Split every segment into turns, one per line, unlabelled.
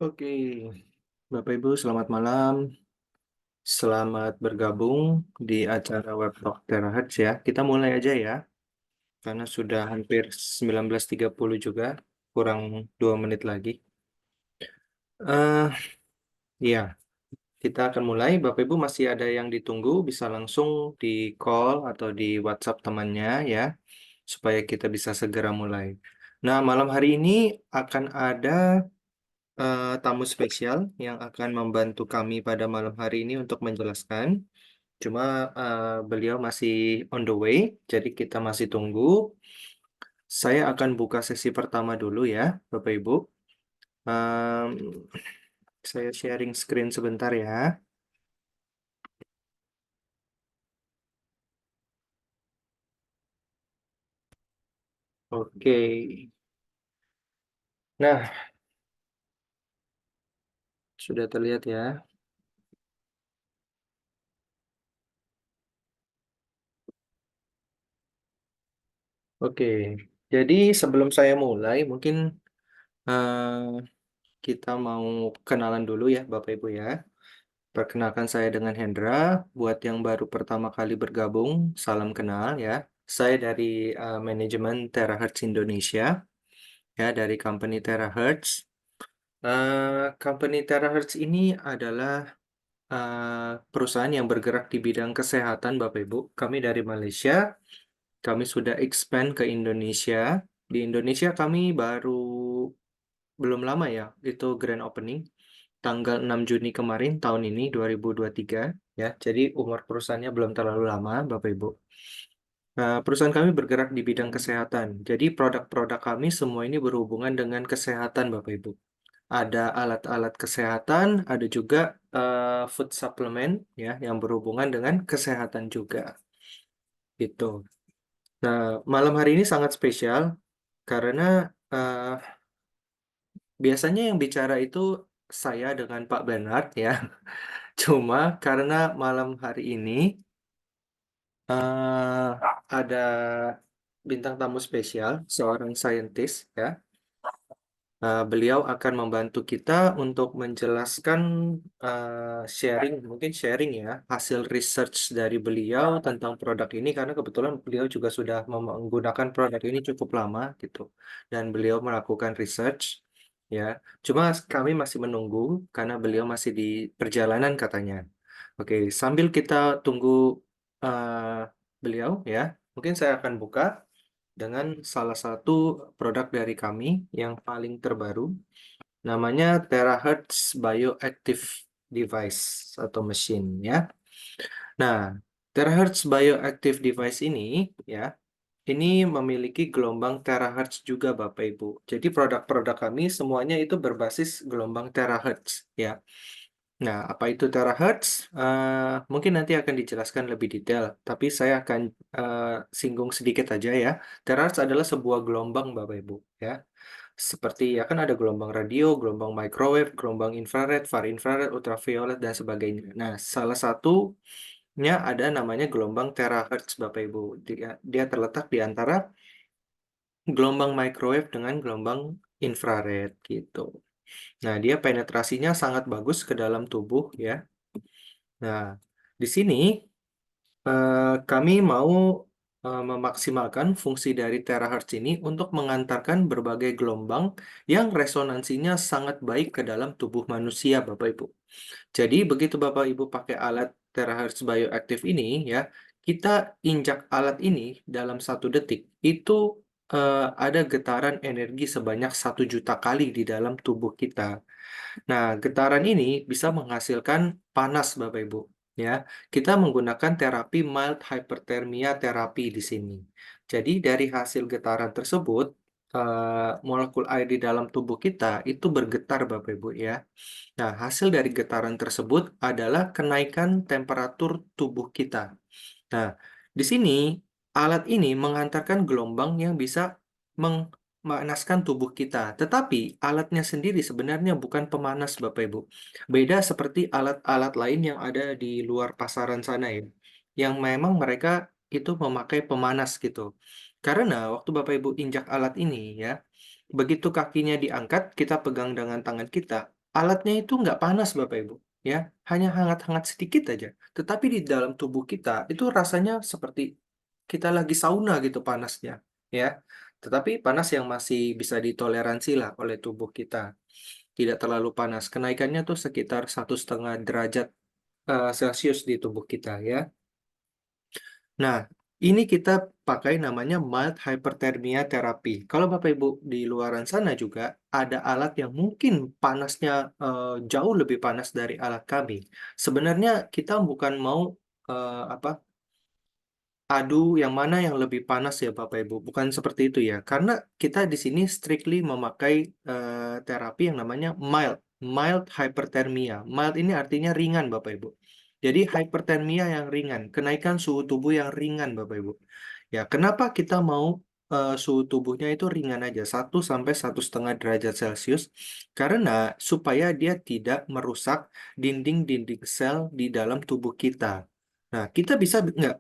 Oke, Bapak Ibu, selamat malam. Selamat bergabung di acara Web Talk Terahertz ya. Kita mulai aja ya, karena sudah hampir 19.30 juga, kurang 2 menit lagi. Ya, kita akan mulai. Bapak Ibu masih ada yang ditunggu, bisa langsung di call atau di WhatsApp temannya ya, supaya kita bisa segera mulai. Nah, malam hari ini akan ada tamu spesial yang akan membantu kami pada malam hari ini untuk menjelaskan. Cuma beliau masih on the way, jadi kita masih tunggu. Saya akan buka sesi pertama dulu ya, Bapak Ibu. Em, saya sharing screen sebentar ya. Oke. Nah, sudah terlihat ya. Oke. Jadi sebelum saya mulai, mungkin kita mau kenalan dulu ya, Bapak Ibu ya. Perkenalkan saya dengan Hendra. Buat yang baru pertama kali bergabung, salam kenal ya. Saya dari manajemen Terahertz Indonesia, ya dari company Terahertz. Company Terahertz ini adalah perusahaan yang bergerak di bidang kesehatan, Bapak Ibu. Kami dari Malaysia, kami sudah expand ke Indonesia. Di Indonesia kami baru belum lama ya, itu grand opening tanggal 6 Juni kemarin tahun ini 2023 ya. Jadi umur perusahaannya belum terlalu lama, Bapak Ibu. Perusahaan kami bergerak di bidang kesehatan. Jadi produk-produk kami semua ini berhubungan dengan kesehatan, Bapak Ibu. Ada alat-alat kesehatan, ada juga food supplement ya yang berhubungan dengan kesehatan juga. Gitu. Nah, malam hari ini sangat spesial karena eh, biasanya yang bicara itu saya dengan Pak Bernard ya. Cuma karena malam hari ini ada bintang tamu spesial, seorang saintis ya. Beliau akan membantu kita untuk menjelaskan sharing, mungkin sharing ya, hasil research dari beliau tentang produk ini karena kebetulan beliau juga sudah menggunakan produk ini cukup lama gitu, dan beliau melakukan research ya. Cuma kami masih menunggu karena beliau masih di perjalanan katanya. Oke, sambil kita tunggu uh, beliau ya, mungkin saya akan buka dengan salah satu produk dari kami yang paling terbaru, namanya Terahertz Bioactive Device atau mesin ya. Nah, Terahertz Bioactive Device ini ya, ini memiliki gelombang terahertz juga Bapak Ibu. Jadi produk-produk kami semuanya itu berbasis gelombang terahertz ya. Nah, apa itu terahertz? Mungkin nanti akan dijelaskan lebih detail, tapi saya akan eh, singgung sedikit aja ya. Terahertz adalah sebuah gelombang, Bapak Ibu, ya. Seperti ya kan ada gelombang radio, gelombang microwave, gelombang infrared, far infrared, ultraviolet dan sebagainya. Nah, salah satunya ada namanya gelombang terahertz, Bapak Ibu. Dia terletak di antara gelombang microwave dengan gelombang infrared gitu. Nah, dia penetrasinya sangat bagus ke dalam tubuh ya. Nah, di sini kami mau memaksimalkan fungsi dari terahertz ini untuk mengantarkan berbagai gelombang yang resonansinya sangat baik ke dalam tubuh manusia, Bapak Ibu. Jadi, begitu Bapak Ibu pakai alat terahertz bioaktif ini, ya, kita injak alat ini dalam 1 detik, itu ada getaran energi sebanyak 1 juta kali di dalam tubuh kita. Nah, getaran ini bisa menghasilkan panas, Bapak Ibu. Ya, kita menggunakan terapi mild hyperthermia terapi di sini. Jadi dari hasil getaran tersebut, molekul air di dalam tubuh kita itu bergetar, Bapak Ibu ya. Nah, hasil dari getaran tersebut adalah kenaikan temperatur tubuh kita. Nah, di sini alat ini mengantarkan gelombang yang bisa memanaskan tubuh kita. Tetapi alatnya sendiri sebenarnya bukan pemanas, Bapak Ibu. Beda seperti alat-alat lain yang ada di luar pasaran sana ya. Yang memang mereka itu memakai pemanas gitu. Karena waktu Bapak Ibu injak alat ini ya, begitu kakinya diangkat, kita pegang dengan tangan kita, alatnya itu nggak panas Bapak Ibu, ya, hanya hangat-hangat sedikit aja. Tetapi di dalam tubuh kita itu rasanya seperti kita lagi sauna gitu panasnya, ya. Tetapi panas yang masih bisa ditoleransi lah oleh tubuh kita, tidak terlalu panas. Kenaikannya tuh sekitar 1,5 derajat Celcius di tubuh kita, ya. Nah, ini kita pakai namanya mild hyperthermia therapy. Kalau Bapak Ibu di luaran sana juga ada alat yang mungkin panasnya jauh lebih panas dari alat kami. Sebenarnya kita bukan mau apa adu yang mana yang lebih panas ya Bapak Ibu. Bukan seperti itu ya. Karena kita di sini strictly memakai terapi yang namanya mild hyperthermia. Mild ini artinya ringan Bapak Ibu. Jadi hyperthermia yang ringan, kenaikan suhu tubuh yang ringan Bapak Ibu. Ya, kenapa kita mau suhu tubuhnya itu ringan aja, 1 sampai 1,5 derajat Celcius? Karena supaya dia tidak merusak dinding-dinding sel di dalam tubuh kita. Nah, kita bisa nggak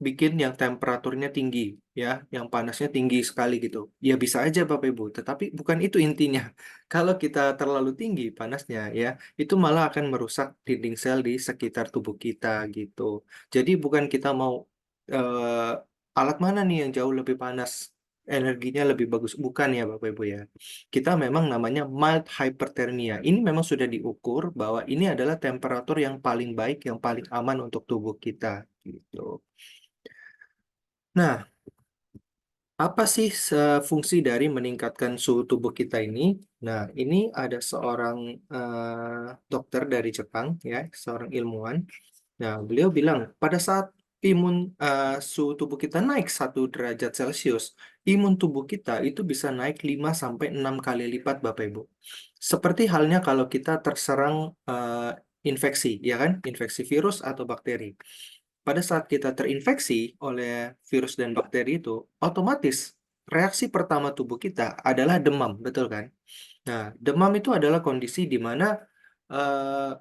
bikin yang temperaturnya tinggi, ya, yang panasnya tinggi sekali gitu? Ya bisa aja Bapak Ibu, tetapi bukan itu intinya. Kalau kita terlalu tinggi panasnya, ya, itu malah akan merusak dinding sel di sekitar tubuh kita gitu. Jadi bukan kita mau alat mana nih yang jauh lebih panas, energinya lebih bagus. Bukan ya Bapak Ibu ya. Kita memang namanya mild hyperthermia. Ini memang sudah diukur bahwa ini adalah temperatur yang paling baik, yang paling aman untuk tubuh kita gitu. Nah, apa sih fungsi dari meningkatkan suhu tubuh kita ini? Nah, ini ada seorang dokter dari Jepang ya, seorang ilmuwan. Nah, beliau bilang pada saat suhu tubuh kita naik 1 derajat Celcius, imun tubuh kita itu bisa naik 5 sampai 6 kali lipat Bapak Ibu. Seperti halnya kalau kita terserang infeksi, ya kan? Infeksi virus atau bakteri. Pada saat kita terinfeksi oleh virus dan bakteri itu, otomatis reaksi pertama tubuh kita adalah demam, betul kan? Nah, demam itu adalah kondisi di mana eh,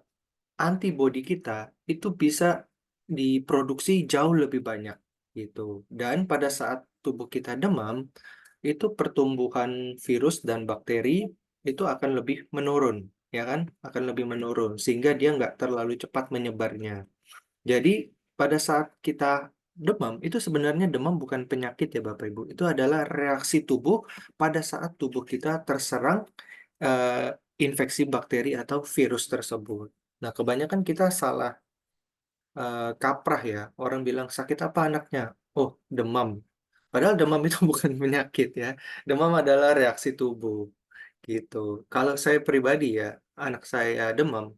antibodi kita itu bisa diproduksi jauh lebih banyak gitu. Dan pada saat tubuh kita demam, itu pertumbuhan virus dan bakteri itu akan lebih menurun, ya kan? Akan lebih menurun sehingga dia nggak terlalu cepat menyebarnya. Jadi pada saat kita demam, itu sebenarnya demam bukan penyakit ya Bapak Ibu. Itu adalah reaksi tubuh pada saat tubuh kita terserang eh, infeksi bakteri atau virus tersebut. Nah, kebanyakan kita salah kaprah ya. Orang bilang sakit apa anaknya? Oh, demam. Padahal demam itu bukan penyakit ya. Demam adalah reaksi tubuh gitu. Kalau saya pribadi ya, anak saya demam.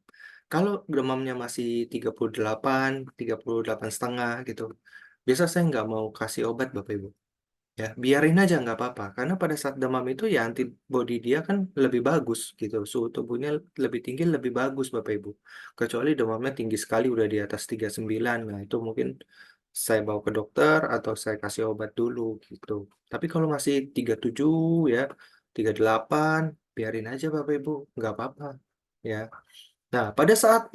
Kalau demamnya masih 38, 38,5 gitu. Biasa saya nggak mau kasih obat Bapak Ibu. Ya, biarin aja nggak apa-apa. Karena pada saat demam itu ya antibodi dia kan lebih bagus gitu. Suhu tubuhnya lebih tinggi, lebih bagus Bapak Ibu. Kecuali demamnya tinggi sekali udah di atas 39. Nah, itu mungkin saya bawa ke dokter atau saya kasih obat dulu gitu. Tapi kalau masih 37 ya, 38, biarin aja Bapak Ibu, nggak apa-apa. Ya. Nah, pada saat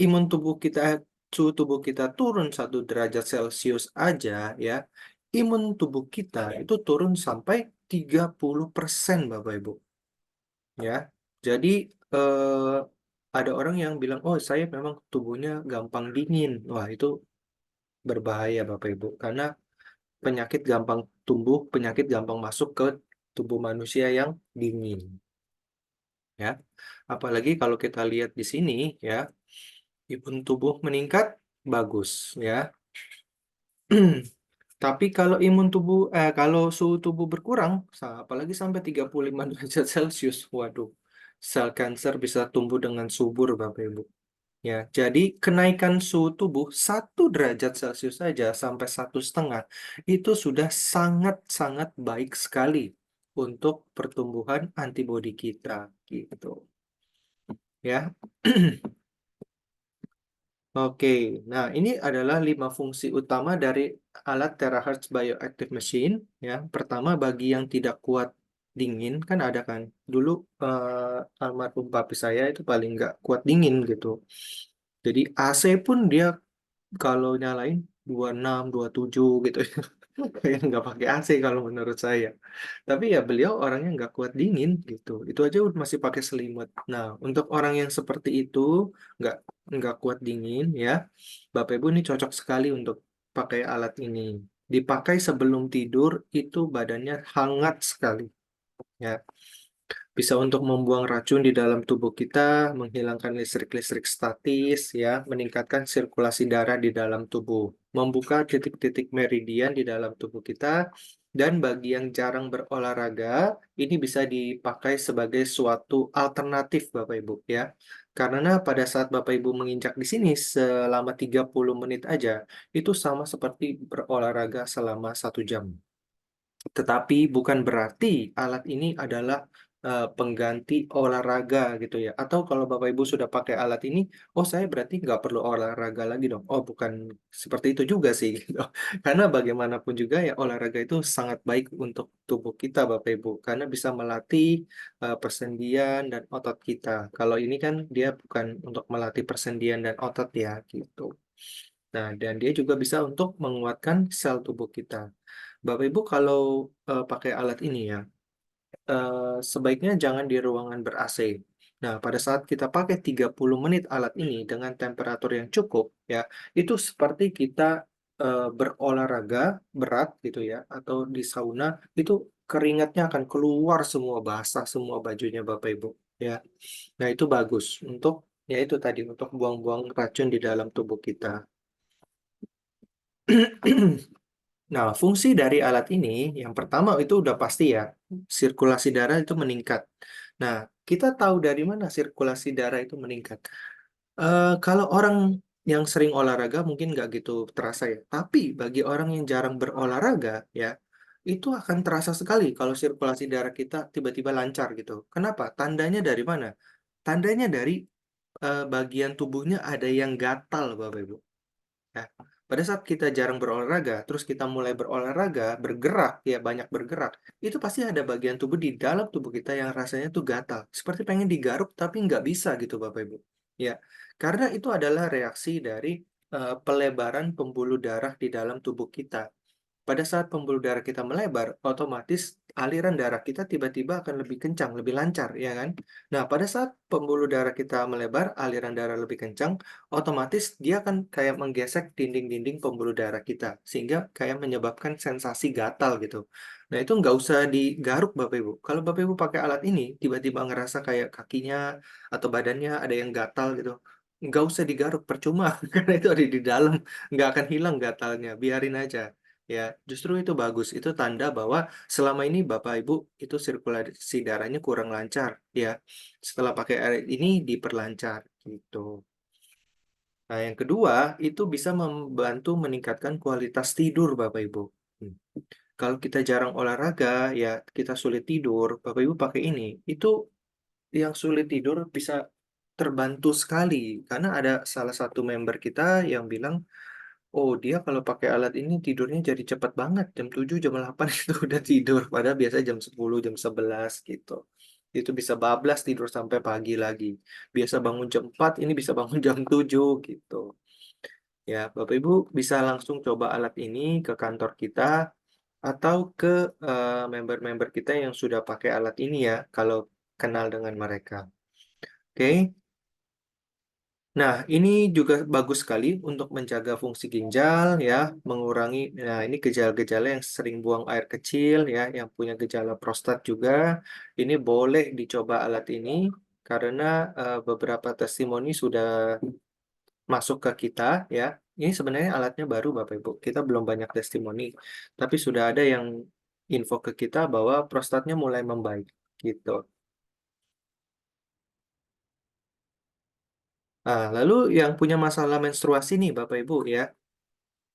suhu tubuh kita turun 1 derajat Celcius aja, ya, imun tubuh kita itu turun sampai 30% Bapak Ibu. Ya, jadi eh, ada orang yang bilang, oh saya memang tubuhnya gampang dingin. Wah, itu berbahaya Bapak Ibu, karena penyakit gampang masuk ke tubuh manusia yang dingin. Ya, apalagi kalau kita lihat di sini, ya. Imun tubuh meningkat, bagus ya. Tapi kalau suhu tubuh berkurang, apalagi sampai 35 derajat Celcius, waduh, sel kanker bisa tumbuh dengan subur, Bapak Ibu. Ya, jadi kenaikan suhu tubuh 1 derajat Celcius saja sampai 1,5 itu sudah sangat-sangat baik sekali untuk pertumbuhan antibodi kita, gitu. Ya. Oke, nah ini adalah 5 fungsi utama dari alat Terahertz Bioactive Machine. Ya, pertama bagi yang tidak kuat dingin kan ada kan. Dulu almarhum papi saya itu paling nggak kuat dingin gitu. Jadi AC pun dia kalau nyalain 26, 27 gitu. Kayak nggak pakai AC kalau menurut saya. Tapi ya beliau orangnya nggak kuat dingin gitu. Itu aja masih pakai selimut. Nah, untuk orang yang seperti itu nggak nggak kuat dingin ya, Bapak Ibu ini cocok sekali untuk pakai alat ini. Dipakai sebelum tidur itu badannya hangat sekali. Ya, bisa untuk membuang racun di dalam tubuh kita, menghilangkan listrik-listrik statis, ya, meningkatkan sirkulasi darah di dalam tubuh, membuka titik-titik meridian di dalam tubuh kita, dan bagi yang jarang berolahraga, ini bisa dipakai sebagai suatu alternatif, Bapak Ibu, ya. Karena pada saat Bapak Ibu menginjak di sini selama 30 menit aja, itu sama seperti berolahraga selama 1 jam. Tetapi bukan berarti alat ini adalah pengganti olahraga gitu ya. Atau kalau Bapak Ibu sudah pakai alat ini, oh saya berarti nggak perlu olahraga lagi dong. Oh bukan seperti itu juga sih. Gitu. Karena bagaimanapun juga ya olahraga itu sangat baik untuk tubuh kita Bapak Ibu. Karena bisa melatih persendian dan otot kita. Kalau ini kan dia bukan untuk melatih persendian dan otot ya gitu. Nah, dan dia juga bisa untuk menguatkan sel tubuh kita. Bapak Ibu kalau pakai alat ini ya, sebaiknya jangan di ruangan ber-AC. Nah, pada saat kita pakai 30 menit alat ini dengan temperatur yang cukup ya, itu seperti kita berolahraga berat gitu ya, atau di sauna itu keringatnya akan keluar semua, basah semua bajunya Bapak Ibu ya. Nah, itu bagus untuk ya itu tadi untuk buang-buang racun di dalam tubuh kita. Nah, fungsi dari alat ini yang pertama itu udah pasti ya, sirkulasi darah itu meningkat. Nah, kita tahu dari mana sirkulasi darah itu meningkat. Kalau orang yang sering olahraga mungkin nggak gitu terasa ya. Tapi bagi orang yang jarang berolahraga ya, itu akan terasa sekali kalau sirkulasi darah kita tiba-tiba lancar gitu. Kenapa? Tandanya dari mana? Tandanya dari bagian tubuhnya ada yang gatal, Bapak Ibu. Ya, pada saat kita jarang berolahraga, terus kita mulai berolahraga, bergerak, ya banyak bergerak, itu pasti ada bagian tubuh di dalam tubuh kita yang rasanya tuh gatal, seperti pengen digaruk tapi nggak bisa gitu Bapak Ibu. Ya, karena itu adalah reaksi dari pelebaran pembuluh darah di dalam tubuh kita. Pada saat pembuluh darah kita melebar, otomatis aliran darah kita tiba-tiba akan lebih kencang, lebih lancar, ya kan? Nah, pada saat pembuluh darah kita melebar, aliran darah lebih kencang, otomatis dia akan kayak menggesek dinding-dinding pembuluh darah kita, sehingga kayak menyebabkan sensasi gatal gitu. Nah, itu nggak usah digaruk, Bapak Ibu. Kalau Bapak Ibu pakai alat ini, tiba-tiba ngerasa kayak kakinya atau badannya ada yang gatal gitu, nggak usah digaruk, percuma, karena itu ada di dalam, nggak akan hilang gatalnya, biarin aja. Ya, justru itu bagus. Itu tanda bahwa selama ini Bapak Ibu itu sirkulasi darahnya kurang lancar, ya. Setelah pakai air ini diperlancar gitu. Nah, yang kedua itu bisa membantu meningkatkan kualitas tidur Bapak Ibu. Hmm. Kalau kita jarang olahraga, ya kita sulit tidur, Bapak Ibu pakai ini. Itu yang sulit tidur bisa terbantu sekali karena ada salah satu member kita yang bilang, oh, dia kalau pakai alat ini tidurnya jadi cepat banget. Jam 7, jam 8 itu udah tidur. Padahal biasa jam 10, jam 11 gitu. Itu bisa bablas tidur sampai pagi lagi. Biasa bangun jam 4, ini bisa bangun jam 7 gitu. Ya, Bapak Ibu bisa langsung coba alat ini ke kantor kita atau ke member-member kita yang sudah pakai alat ini ya, kalau kenal dengan mereka. Oke. Nah, ini juga bagus sekali untuk menjaga fungsi ginjal ya, mengurangi nah ini gejala-gejala yang sering buang air kecil ya, yang punya gejala prostat juga. Ini boleh dicoba alat ini karena beberapa testimoni sudah masuk ke kita ya. Ini sebenarnya alatnya baru Bapak Ibu. Kita belum banyak testimoni, tapi sudah ada yang info ke kita bahwa prostatnya mulai membaik gitu. Nah, lalu yang punya masalah menstruasi nih Bapak Ibu ya.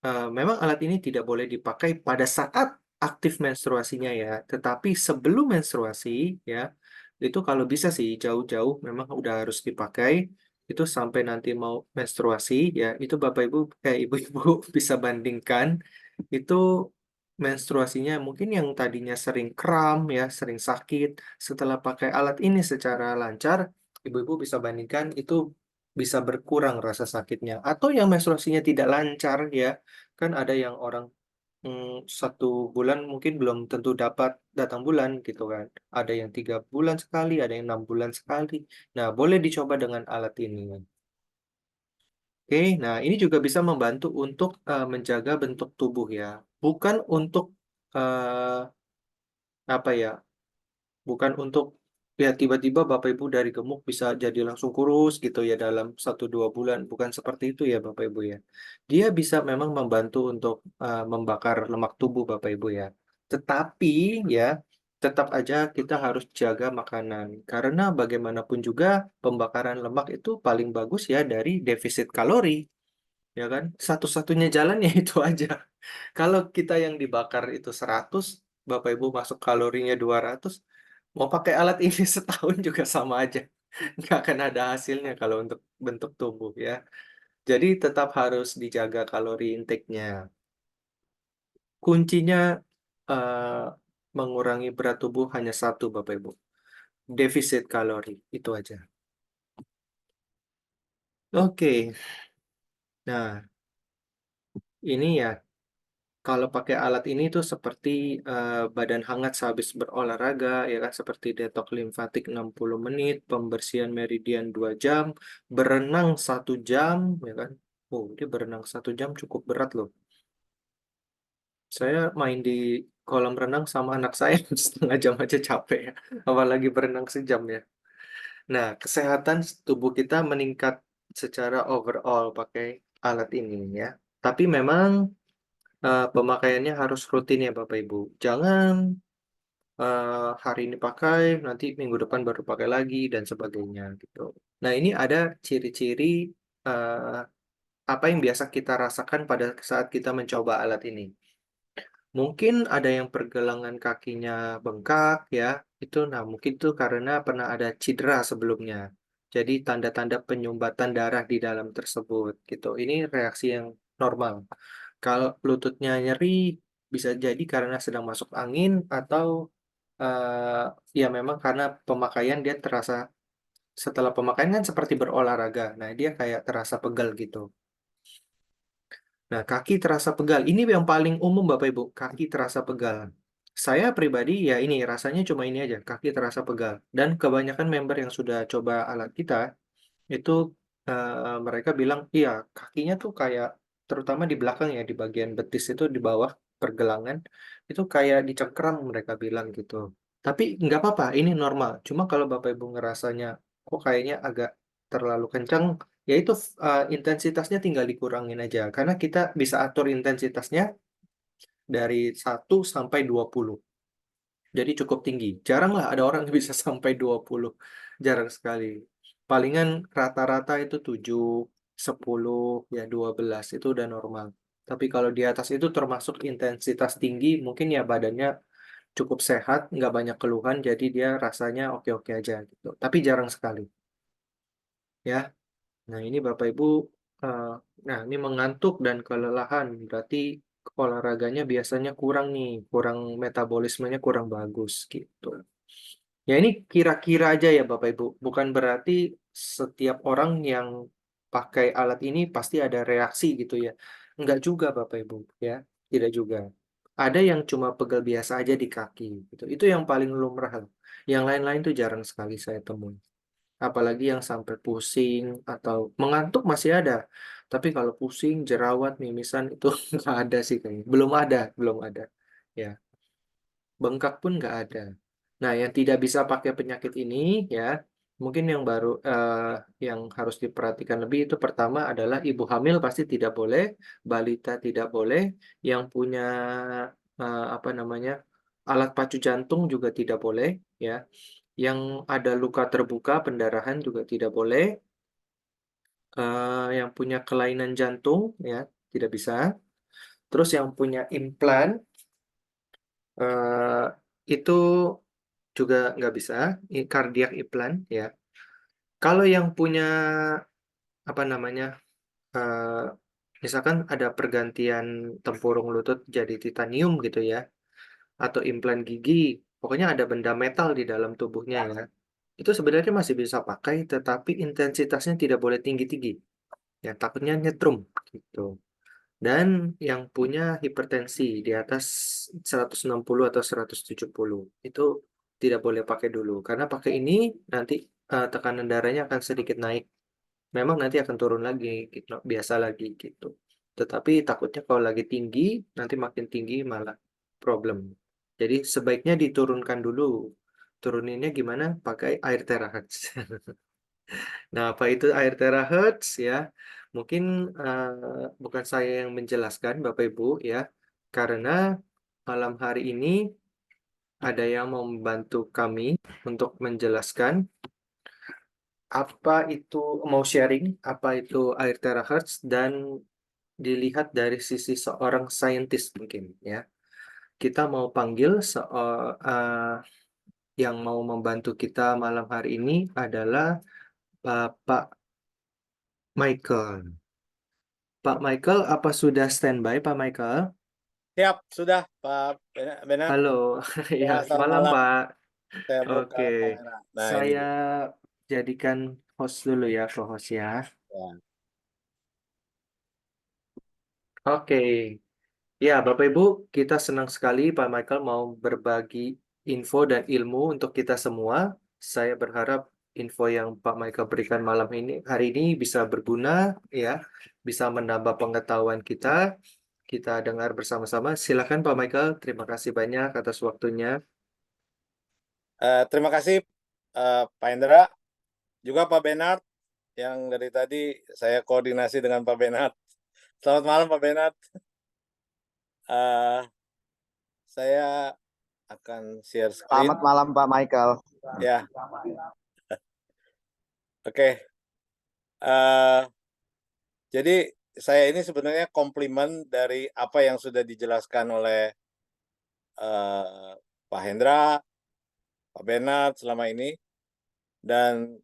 Memang alat ini tidak boleh dipakai pada saat aktif menstruasinya ya, tetapi sebelum menstruasi ya, itu kalau bisa sih jauh-jauh memang udah harus dipakai. Itu sampai nanti mau menstruasi ya, itu Bapak Ibu ibu-ibu bisa bandingkan itu menstruasinya mungkin yang tadinya sering kram ya, sering sakit, setelah pakai alat ini secara lancar, ibu-ibu bisa bandingkan itu bisa berkurang rasa sakitnya. Atau yang menstruasinya tidak lancar ya, Kan ada yang orang 1 bulan mungkin belum tentu dapat datang bulan gitu kan. Ada yang 3 bulan sekali, ada yang 6 bulan sekali. Nah, boleh dicoba dengan alat ini. Oke, nah ini juga bisa membantu untuk menjaga bentuk tubuh ya. Bukan untuk eh, apa ya? Bukan untuk ya tiba-tiba Bapak Ibu dari gemuk bisa jadi langsung kurus gitu ya dalam 1-2 bulan. Bukan seperti itu ya Bapak Ibu ya. Dia bisa memang membantu untuk membakar lemak tubuh Bapak Ibu ya. Tetapi ya tetap aja kita harus jaga makanan. Karena bagaimanapun juga pembakaran lemak itu paling bagus ya dari defisit kalori. Ya kan? Satu-satunya jalannya itu aja. Kalau kita yang dibakar itu 100, Bapak Ibu masuk kalorinya 200, mau pakai alat ini setahun juga sama aja. Nggak akan ada hasilnya kalau untuk bentuk tubuh ya. Jadi tetap harus dijaga kalori intake-nya. Kuncinya eh, mengurangi berat tubuh hanya satu, Bapak Ibu. Defisit kalori, itu aja. Oke, nah ini ya kalau pakai alat ini tuh seperti badan hangat sehabis berolahraga, ya kan, seperti detok limfatik 60 menit, pembersihan meridian 2 jam, berenang 1 jam, ya kan. Oh, dia berenang 1 jam cukup berat loh. Saya main di kolam renang sama anak saya 1/2 jam aja capek ya, apalagi berenang sejam ya. Nah, kesehatan tubuh kita meningkat secara overall pakai alat ini ya. Tapi memang pemakaiannya harus rutin ya Bapak Ibu. Jangan hari ini pakai, nanti minggu depan baru pakai lagi dan sebagainya gitu. Nah, ini ada ciri-ciri eh, apa yang biasa kita rasakan pada saat kita mencoba alat ini. Mungkin ada yang pergelangan kakinya bengkak ya, itu nah mungkin itu karena pernah ada cedera sebelumnya. Jadi tanda-tanda penyumbatan darah di dalam tersebut gitu. Ini reaksi yang normal. Kalau lututnya nyeri, bisa jadi karena sedang masuk angin atau ya memang karena pemakaian dia terasa setelah pemakaian kan seperti berolahraga. Nah, dia kayak terasa pegal gitu. Nah, kaki terasa pegal. Ini yang paling umum Bapak Ibu, kaki terasa pegal. Saya pribadi ya ini rasanya cuma ini aja, kaki terasa pegal. Dan kebanyakan member yang sudah coba alat kita itu mereka bilang iya kakinya tuh kayak terutama di belakang ya di bagian betis itu di bawah pergelangan itu kayak dicengkram mereka bilang gitu. Tapi nggak apa-apa, ini normal. Cuma kalau Bapak Ibu ngerasanya kok kayaknya agak terlalu kencang, ya itu intensitasnya tinggal dikurangin aja. Karena kita bisa atur intensitasnya dari 1 sampai 20. Jadi cukup tinggi. Jarang lah ada orang yang bisa sampai 20. Jarang sekali. Palingan rata-rata itu 7, 10, ya 12. Itu udah normal. Tapi kalau di atas itu termasuk intensitas tinggi, mungkin ya badannya cukup sehat, nggak banyak keluhan, jadi dia rasanya oke-oke aja gitu. Tapi jarang sekali. Ya, nah ini Bapak Ibu, eh, nah ini mengantuk dan kelelahan, berarti olahraganya biasanya kurang nih, kurang metabolismenya kurang bagus gitu. Ya ini kira-kira aja ya Bapak Ibu, bukan berarti setiap orang yang pakai alat ini pasti ada reaksi gitu ya. Enggak juga Bapak Ibu ya, tidak juga. Ada yang cuma pegal biasa aja di kaki gitu. Itu yang paling lumrah. Yang lain-lain tuh jarang sekali saya temui. Apalagi yang sampai pusing atau mengantuk masih ada. Tapi kalau pusing, jerawat, mimisan itu nggak ada sih kayaknya. Belum ada, belum ada. Ya, bengkak pun nggak ada. Nah, yang tidak bisa pakai penyakit ini ya, mungkin yang baru yang harus diperhatikan lebih itu pertama adalah ibu hamil pasti tidak boleh, balita tidak boleh, yang punya apa namanya alat pacu jantung juga tidak boleh, ya. Yang ada luka terbuka, pendarahan juga tidak boleh. Yang punya kelainan jantung ya tidak bisa. Terus yang punya implan eh, itu juga nggak bisa, cardiac implant ya. Kalau yang punya apa namanya, eh, misalkan ada pergantian tempurung lutut jadi titanium gitu ya, atau implan gigi, pokoknya ada benda metal di dalam tubuhnya ya. Itu sebenarnya masih bisa pakai, tetapi intensitasnya tidak boleh tinggi-tinggi. Ya, takutnya nyetrum gitu. dan yang punya hipertensi di atas 160 atau 170. Itu tidak boleh pakai dulu, karena pakai ini nanti tekanan darahnya akan sedikit naik. Memang nanti akan turun lagi, gitu, biasa lagi gitu. Tetapi takutnya kalau lagi tinggi, nanti makin tinggi malah problem. Jadi sebaiknya diturunkan dulu. Turuninnya gimana? Pakai air terahertz. Nah, apa itu air terahertz ya? Mungkin bukan saya yang menjelaskan, Bapak Ibu ya, karena malam hari ini ada yang mau membantu kami untuk menjelaskan apa itu, mau sharing apa itu air terahertz dan dilihat dari sisi seorang saintis mungkin ya. Kita mau panggil yang mau membantu kita malam hari ini adalah Bapak Michael. Pak Michael, apa sudah standby Pak Michael?
Siap, sudah Pak Benar.
Halo, ya,
Ya, selamat
malam
malam.
Pak.
Saya buka
Oke,
kamera. Nah, ini
saya
dia.
jadikan host dulu ya, co-host ya.
Ya.
Oke, ya Bapak Ibu, kita senang sekali Pak Michael mau berbagi info dan ilmu untuk kita semua. Saya berharap info yang Pak Michael berikan malam ini, hari ini bisa berguna, ya, bisa menambah pengetahuan kita. Kita dengar bersama-sama. Silakan Pak Michael, terima kasih banyak atas waktunya.
Terima kasih Pak Indra, juga Pak Benard yang dari tadi saya koordinasi dengan Pak Benard. Selamat malam Pak Benard. Eh, saya akan share screen.
Selamat malam Pak Michael.
Ya, oke. Eh, jadi saya ini sebenarnya komplimen dari apa yang sudah dijelaskan oleh Pak Hendra, Pak Benard selama ini. Dan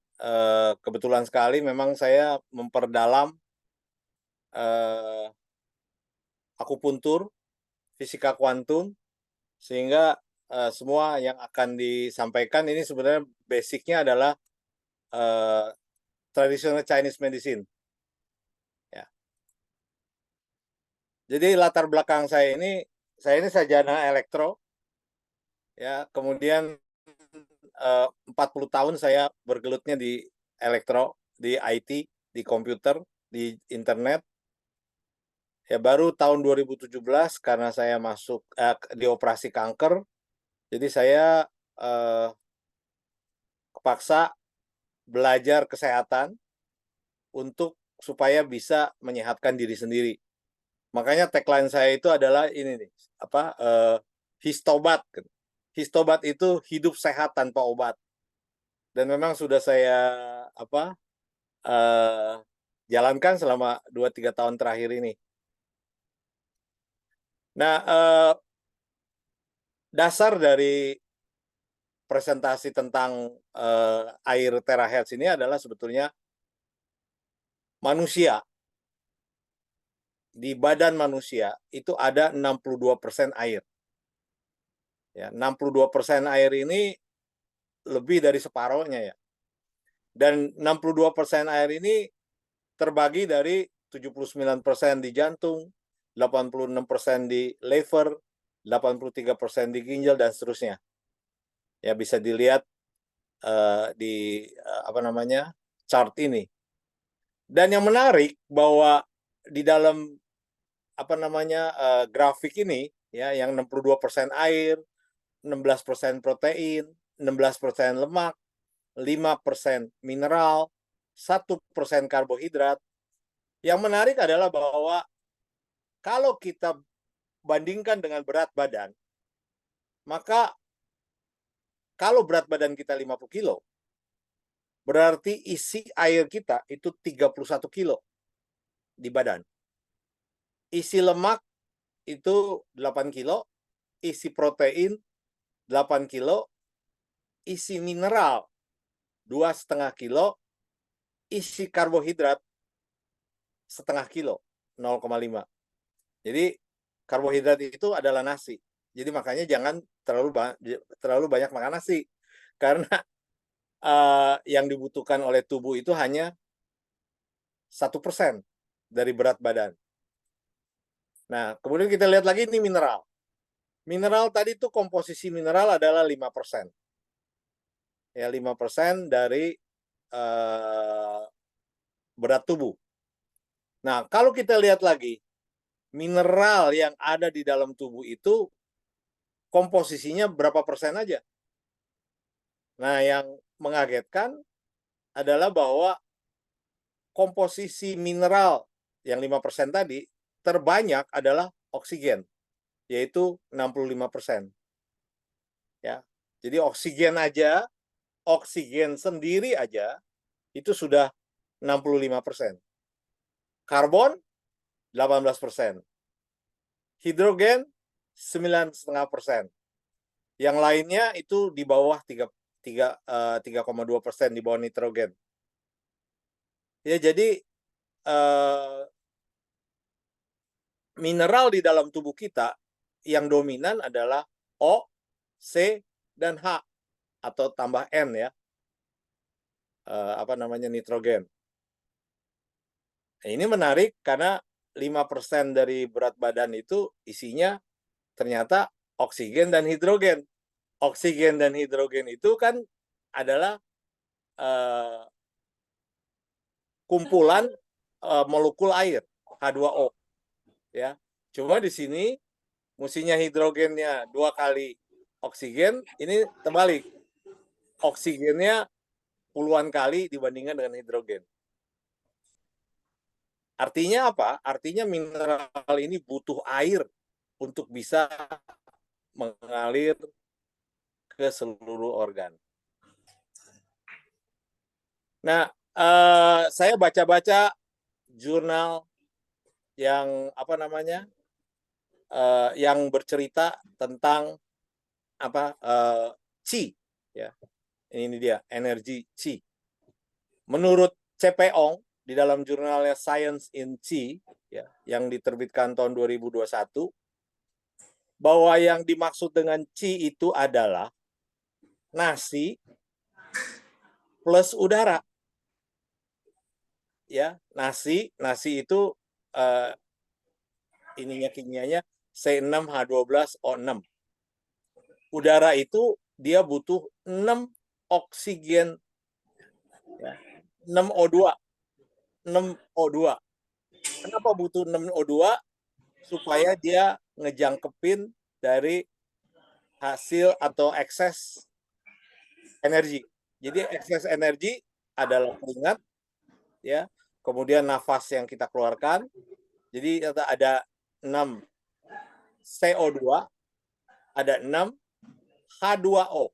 kebetulan sekali memang saya memperdalam akupuntur, fisika kuantum, sehingga semua yang akan disampaikan ini sebenarnya basicnya adalah traditional Chinese medicine. Ya. Jadi latar belakang saya ini sarjana elektro, ya. Kemudian 40 tahun saya bergelutnya di elektro, di IT, di komputer, di internet. Ya baru tahun 2017 karena saya masuk dioperasi kanker, jadi saya kepaksa belajar kesehatan untuk supaya bisa menyehatkan diri sendiri. Makanya tagline saya itu adalah ini nih, Histobat. Histobat itu hidup sehat tanpa obat. Dan memang sudah saya jalankan selama 2-3 tahun terakhir ini. Nah, dasar dari presentasi tentang air terahertz ini adalah sebetulnya manusia. Di badan manusia itu ada 62% air. Ya, 62% air ini lebih dari separohnya ya. Dan 62% air ini terbagi dari 79% di jantung, 86% di liver, 83% di ginjal dan seterusnya. Ya bisa dilihat di chart ini. Dan yang menarik bahwa di dalam grafik ini ya yang 62% air, 16% protein, 16% lemak, 5% mineral, 1% karbohidrat. Yang menarik adalah bahwa kalau kita bandingkan dengan berat badan, maka kalau berat badan kita 50 kilo, berarti isi air kita itu 31 kilo di badan. Isi lemak itu 8 kilo, isi protein 8 kilo, isi mineral 2,5 kilo, isi karbohidrat setengah kilo, 0,5. Jadi karbohidrat itu adalah nasi. Jadi makanya jangan terlalu banyak makan nasi, karena yang dibutuhkan oleh tubuh itu hanya 1% dari berat badan. Nah, kemudian kita lihat lagi ini mineral. Mineral tadi itu komposisi mineral adalah 5%. Ya, 5% dari berat tubuh. Nah, kalau kita lihat lagi, mineral yang ada di dalam tubuh itu komposisinya berapa persen aja. Nah, yang mengagetkan adalah bahwa komposisi mineral yang 5% tadi terbanyak adalah oksigen, yaitu 65%. Ya. Jadi oksigen sendiri aja itu sudah 65%. Karbon 18%. Hidrogen 9,5%. Yang lainnya itu di bawah 3,2%, di bawah nitrogen. Ya, jadi mineral di dalam tubuh kita yang dominan adalah O, C, dan H atau tambah N ya, nitrogen. Nah, ini menarik karena 5% dari berat badan itu isinya ternyata oksigen dan hidrogen. Oksigen dan hidrogen itu kan adalah kumpulan molekul air H2O ya. Cuma di sini mestinya hidrogennya 2 kali oksigen, ini terbalik. Oksigennya puluhan kali dibandingkan dengan hidrogen. Artinya apa? Artinya mineral ini butuh air untuk bisa mengalir ke seluruh organ. Nah, saya baca-baca jurnal yang yang bercerita tentang Qi, ya. Ini dia energi Qi. Menurut CPONG di dalam jurnalnya Science in Qi, ya, yang diterbitkan tahun 2021, bahwa yang dimaksud dengan Qi itu adalah nasi plus udara. Ya, nasi itu kimianya C6H12O6. Udara itu dia butuh 6 oksigen, ya, 6 O2. 6 O2. Kenapa butuh 6 O2? Supaya dia ngejangkepin dari hasil atau ekses energi. Jadi ekses energi adalah keringat, ya, kemudian nafas yang kita keluarkan. Jadi ada 6 CO2, ada 6 H2O.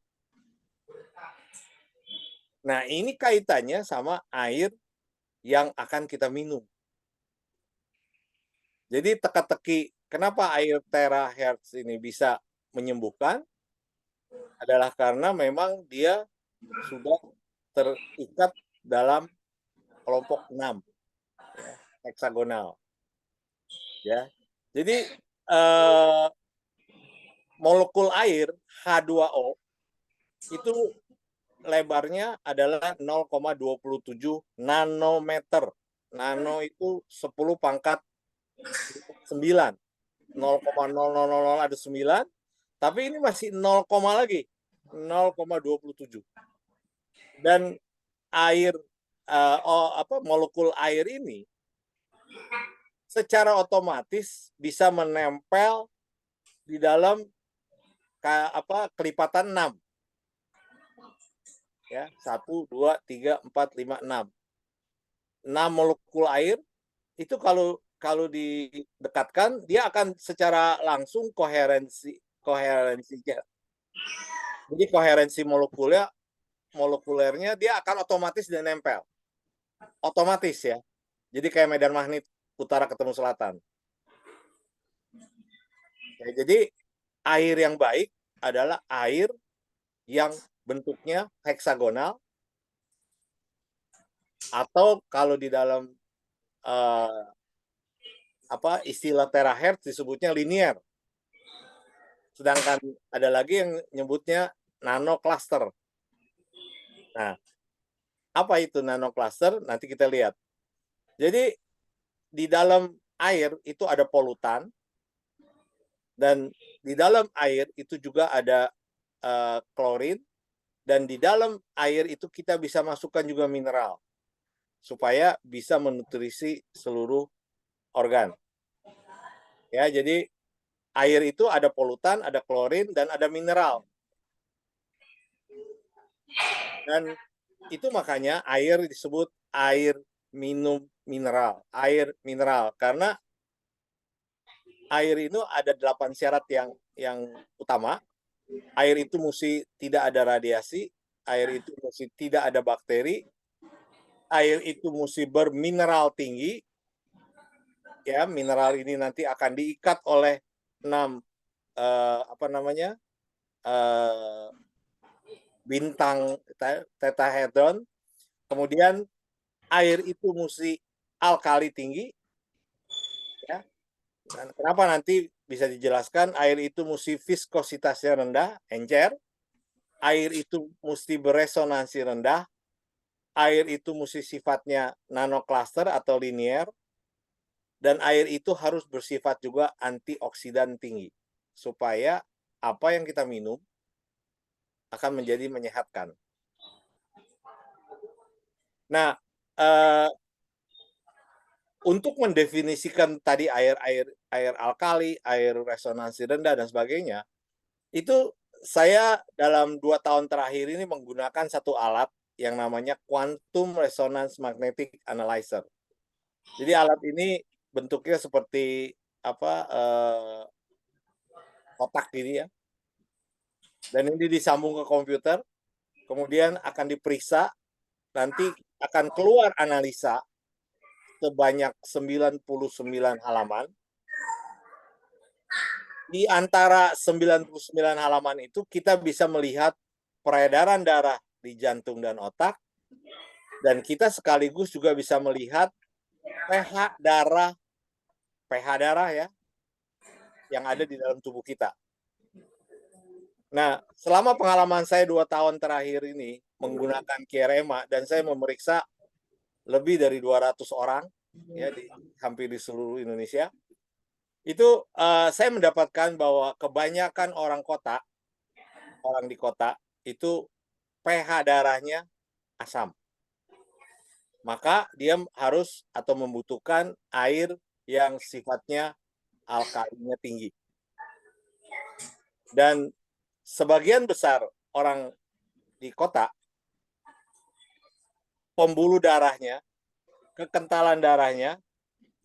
Nah, ini kaitannya sama air yang akan kita minum. Jadi teka-teki kenapa air terahertz ini bisa menyembuhkan adalah karena memang dia sudah terikat dalam kelompok 6, ya, heksagonal. Ya. Jadi molekul air H2O itu lebarnya adalah 0,27 nanometer. Nano itu 10 pangkat 9. 0,0000 ada 9, tapi ini masih 0, lagi. 0,27. Dan air molekul air ini secara otomatis bisa menempel di dalam kelipatan 6. Ya, 1, 2, 3, 4, 5, 6. 6 molekul air itu kalau didekatkan dia akan secara langsung koherensinya. Jadi koherensi molekulernya dia akan otomatis dan nempel. Otomatis ya. Jadi kayak medan magnet utara ketemu selatan. Ya, jadi air yang baik adalah air yang bentuknya heksagonal, atau kalau di dalam istilah terahertz disebutnya linear. Sedangkan ada lagi yang nyebutnya nanocluster. Nah, apa itu nanocluster? Nanti kita lihat. Jadi di dalam air itu ada polutan, Dan di dalam air itu juga ada klorin, dan di dalam air itu kita bisa masukkan juga mineral supaya bisa menutrisi seluruh organ. Ya, jadi air itu ada polutan, ada klorin, dan ada mineral. Dan itu makanya air disebut air minum mineral, air mineral, karena air itu ada 8 syarat yang utama. Air itu mesti tidak ada radiasi, air itu mesti tidak ada bakteri, air itu mesti bermineral tinggi, ya, mineral ini nanti akan diikat oleh 6 bintang tetrahedron. Kemudian air itu mesti alkali tinggi, ya. Dan kenapa nanti bisa dijelaskan, air itu mesti viskositasnya rendah, encer. Air itu mesti beresonansi rendah. Air itu mesti sifatnya nanocluster atau linier. Dan air itu harus bersifat juga antioksidan tinggi. Supaya apa yang kita minum akan menjadi menyehatkan. Nah, untuk mendefinisikan tadi air alkali, air resonansi rendah, dan sebagainya, itu saya dalam 2 tahun terakhir ini menggunakan satu alat yang namanya Quantum Resonance Magnetic Analyzer. Jadi alat ini bentuknya seperti kotak gini ya. Dan ini disambung ke komputer, kemudian akan diperiksa, nanti akan keluar analisa sebanyak 99 halaman. Di antara 99 halaman itu kita bisa melihat peredaran darah di jantung dan otak, dan kita sekaligus juga bisa melihat pH darah ya yang ada di dalam tubuh kita. Nah, selama pengalaman saya 2 tahun terakhir ini menggunakan Kierema, dan saya memeriksa lebih dari 200 orang ya hampir di seluruh Indonesia, itu saya mendapatkan bahwa kebanyakan orang di kota itu pH darahnya asam. Maka dia harus atau membutuhkan air yang sifatnya alkalinya tinggi. Dan sebagian besar orang di kota, pembuluh darahnya, kekentalan darahnya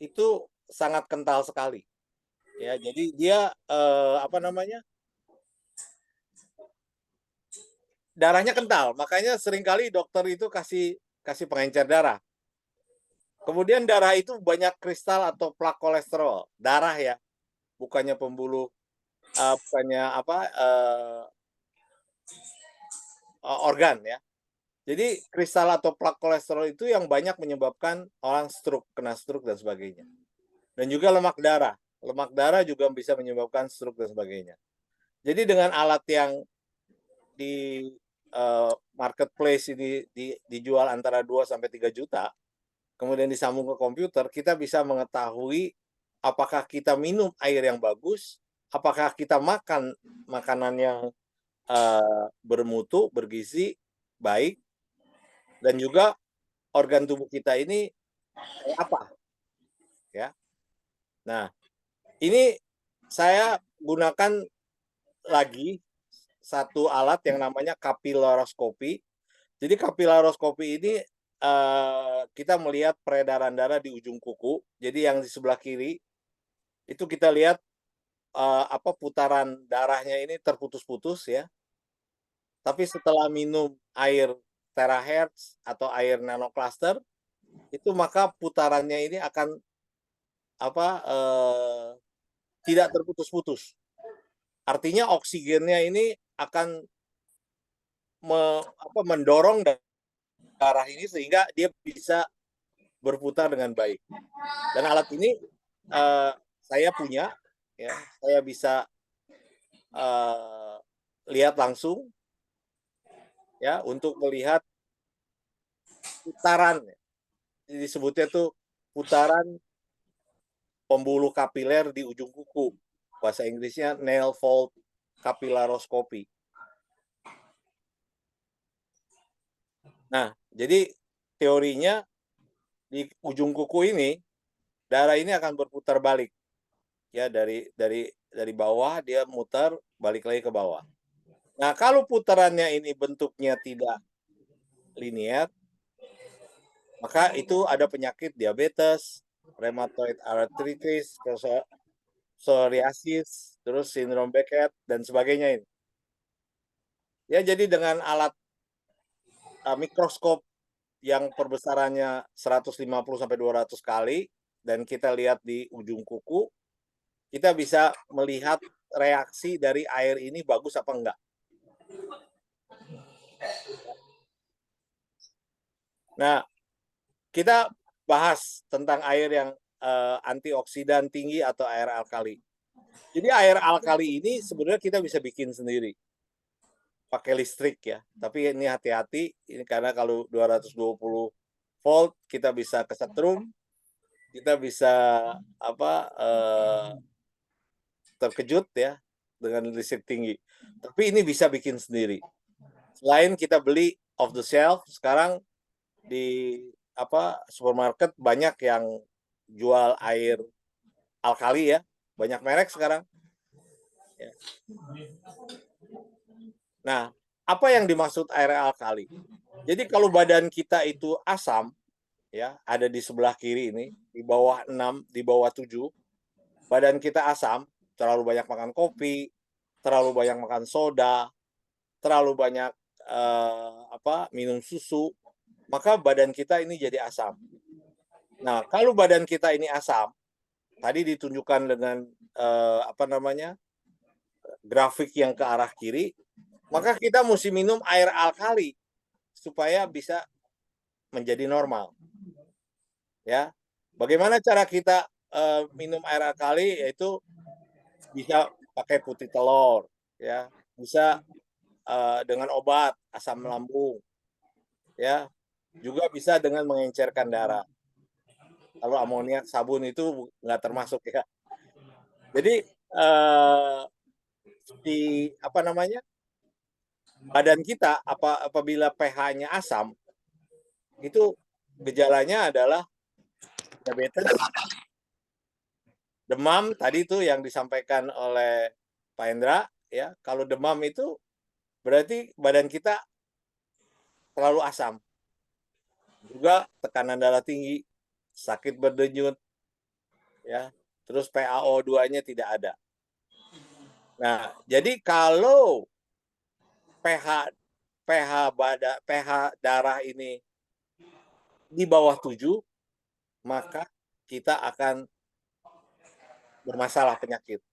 itu sangat kental sekali. Ya, jadi dia darahnya kental, makanya seringkali dokter itu kasih pengencer darah. Kemudian darah itu banyak kristal atau plak kolesterol, darah ya, bukannya pembuluh, organ ya. Jadi kristal atau plak kolesterol itu yang banyak menyebabkan orang kena stroke dan sebagainya. Dan juga lemak darah juga bisa menyebabkan stroke dan sebagainya. Jadi dengan alat yang di marketplace ini dijual antara 2 sampai 3 juta, kemudian disambung ke komputer, kita bisa mengetahui apakah kita minum air yang bagus, apakah kita makan makanan yang bermutu, bergizi, baik, dan juga organ tubuh kita ini apa, ya. Nah, ini saya gunakan lagi satu alat yang namanya kapilaroskopi. Jadi kapilaroskopi ini kita melihat peredaran darah di ujung kuku. Jadi yang di sebelah kiri itu kita lihat putaran darahnya ini terputus-putus ya. Tapi setelah minum air terahertz atau air nanocluster, itu maka putarannya ini akan tidak terputus-putus. Artinya oksigennya ini akan mendorong darah ini sehingga dia bisa berputar dengan baik. Dan alat ini saya punya, ya, saya bisa lihat langsung, ya, untuk melihat putaran, disebutnya tuh putaran pembuluh kapiler di ujung kuku. bahasa Inggrisnya nail fault capillaroscopy. Nah, jadi teorinya di ujung kuku ini darah ini akan berputar balik, ya dari bawah dia muter balik lagi ke bawah. Nah, kalau putarannya ini bentuknya tidak linear, maka itu ada penyakit diabetes, rheumatoid arthritis, psoriasis, terus sindrom Beckett dan sebagainya ini. Ya, jadi dengan alat mikroskop yang perbesarannya 150 sampai 200 kali dan kita lihat di ujung kuku, kita bisa melihat reaksi dari air ini bagus apa enggak. Nah, kita bahas tentang air yang antioksidan tinggi atau air alkali. Jadi air alkali ini sebenarnya kita bisa bikin sendiri pakai listrik ya. Tapi ini hati-hati ini karena kalau 220 volt kita bisa kesetrum, kita bisa terkejut ya dengan listrik tinggi. Tapi ini bisa bikin sendiri. Selain kita beli off the shelf, sekarang di supermarket banyak yang jual air alkali ya, banyak merek sekarang. Ya. Nah, apa yang dimaksud air alkali? Jadi kalau badan kita itu asam, ya ada di sebelah kiri ini, di bawah 6, di bawah 7, badan kita asam, terlalu banyak makan kopi, terlalu banyak makan soda, terlalu banyak minum susu, maka badan kita ini jadi asam. Nah, kalau badan kita ini asam, tadi ditunjukkan dengan grafik yang ke arah kiri, maka kita mesti minum air alkali supaya bisa menjadi normal. Ya, bagaimana cara kita minum air alkali? Yaitu bisa pakai putih telur, ya, bisa dengan obat asam lambung, ya, juga bisa dengan mengencerkan darah. Kalau amoniak sabun itu nggak termasuk ya. Jadi badan kita apabila pH-nya asam, itu gejalanya adalah diabetes, demam tadi itu yang disampaikan oleh Pak Hendra ya. Kalau demam itu berarti badan kita terlalu asam. Juga tekanan darah tinggi, sakit berdenyut ya. Terus PaO2-nya tidak ada. Nah, jadi kalau pH darah ini di bawah 7, maka kita akan bermasalah penyakit.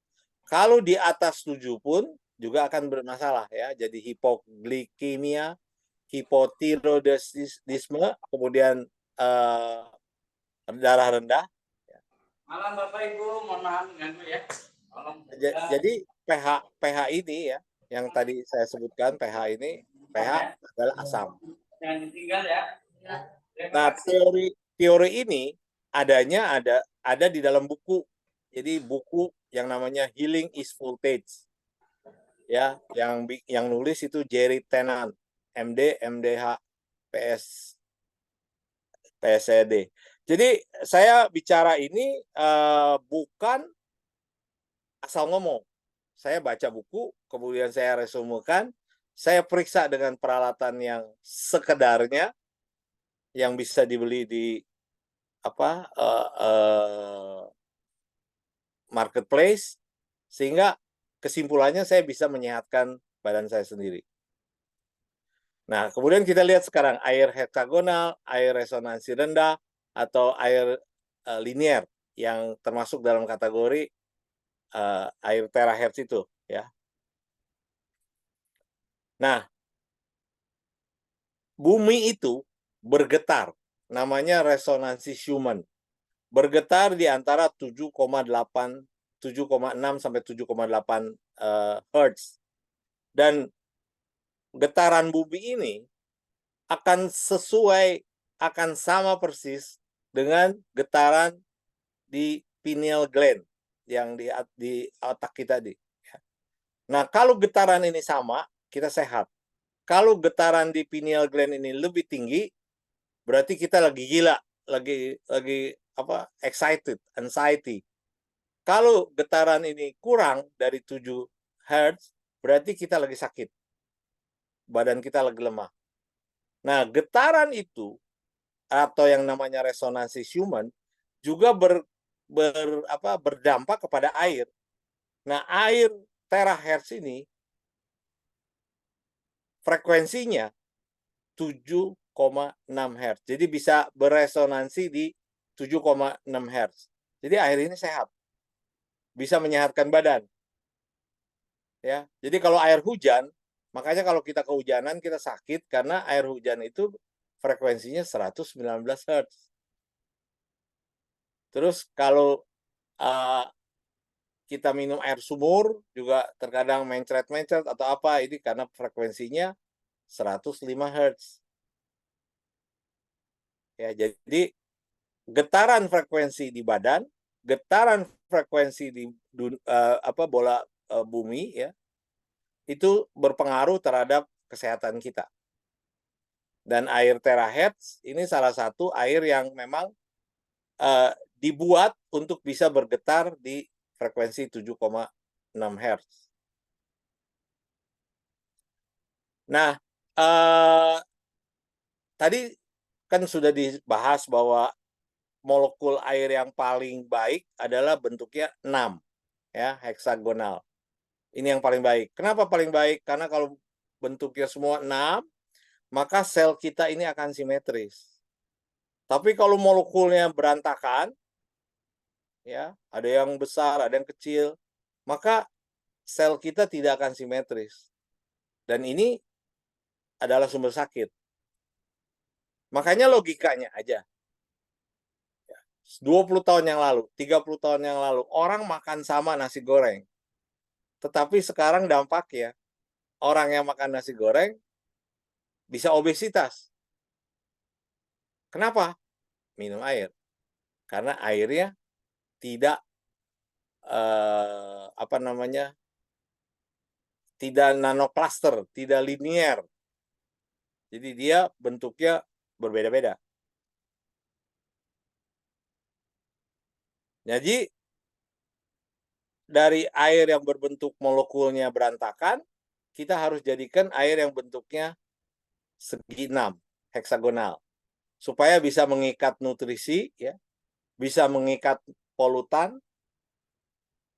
Kalau di atas 7 pun juga akan bermasalah ya. Jadi hipoglikemia, hipotiroidisme, kemudian darah rendah.
Malam Bapak Ibu, mohon maaf mengganggu ya.
Jadi pH ini ya, yang tadi saya sebutkan pH ini, pH adalah asam.
Jangan ditinggal ya.
Nah, teori ini ada di dalam buku. Jadi buku yang namanya Healing is Voltage. Ya, yang nulis itu Jerry Tennant, MD, MDH, PhD. Jadi saya bicara ini bukan asal ngomong. Saya baca buku, kemudian saya resumekan, saya periksa dengan peralatan yang sekedarnya, yang bisa dibeli di marketplace, sehingga kesimpulannya saya bisa menyehatkan badan saya sendiri. Nah, kemudian kita lihat sekarang air heksagonal, air resonansi rendah, atau air linear yang termasuk dalam kategori air terahertz itu, ya. Nah, bumi itu bergetar, namanya resonansi Schumann. Bergetar di antara 7,6 sampai 7,8 Hertz. Dan getaran bumi ini akan sama persis dengan getaran di pineal gland. yang di otak kita di. Nah, kalau getaran ini sama, kita sehat. Kalau getaran di pineal gland ini lebih tinggi, berarti kita lagi gila, lagi excited, anxiety. Kalau getaran ini kurang dari 7 Hz, berarti kita lagi sakit. Badan kita lagi lemah. Nah, getaran itu atau yang namanya resonansi Schumann juga berdampak kepada air. Nah, air terahertz ini frekuensinya 7,6 Hz. Jadi bisa beresonansi di 7,6 Hz. Jadi air ini sehat. Bisa menyehatkan badan. Ya. Jadi kalau air hujan, makanya kalau kita kehujanan kita sakit karena air hujan itu frekuensinya 119 Hz. Terus kalau kita minum air sumur juga terkadang mencret-mencret atau apa, ini karena frekuensinya 105 Hz. Ya, jadi getaran frekuensi di badan, getaran frekuensi di bola bumi ya, itu berpengaruh terhadap kesehatan kita. Dan air terahertz ini salah satu air yang memang dibuat untuk bisa bergetar di frekuensi 7,6 Hz. Nah, tadi kan sudah dibahas bahwa molekul air yang paling baik adalah bentuknya 6, ya, heksagonal. Ini yang paling baik. Kenapa paling baik? Karena kalau bentuknya semua 6, maka sel kita ini akan simetris. Tapi kalau molekulnya berantakan, ya, ada yang besar, ada yang kecil, maka sel kita tidak akan simetris. Dan ini adalah sumber sakit. Makanya logikanya aja. 20 tahun yang lalu, 30 tahun yang lalu, orang makan sama nasi goreng. Tetapi sekarang dampaknya, orang yang makan nasi goreng bisa obesitas. Kenapa? Minum air. Karena airnya tidak tidak nanoklaster, tidak linier. Jadi dia bentuknya berbeda-beda. Jadi dari air yang berbentuk molekulnya berantakan, kita harus jadikan air yang bentuknya segi 6, heksagonal. Supaya bisa mengikat nutrisi, ya, bisa mengikat polutan.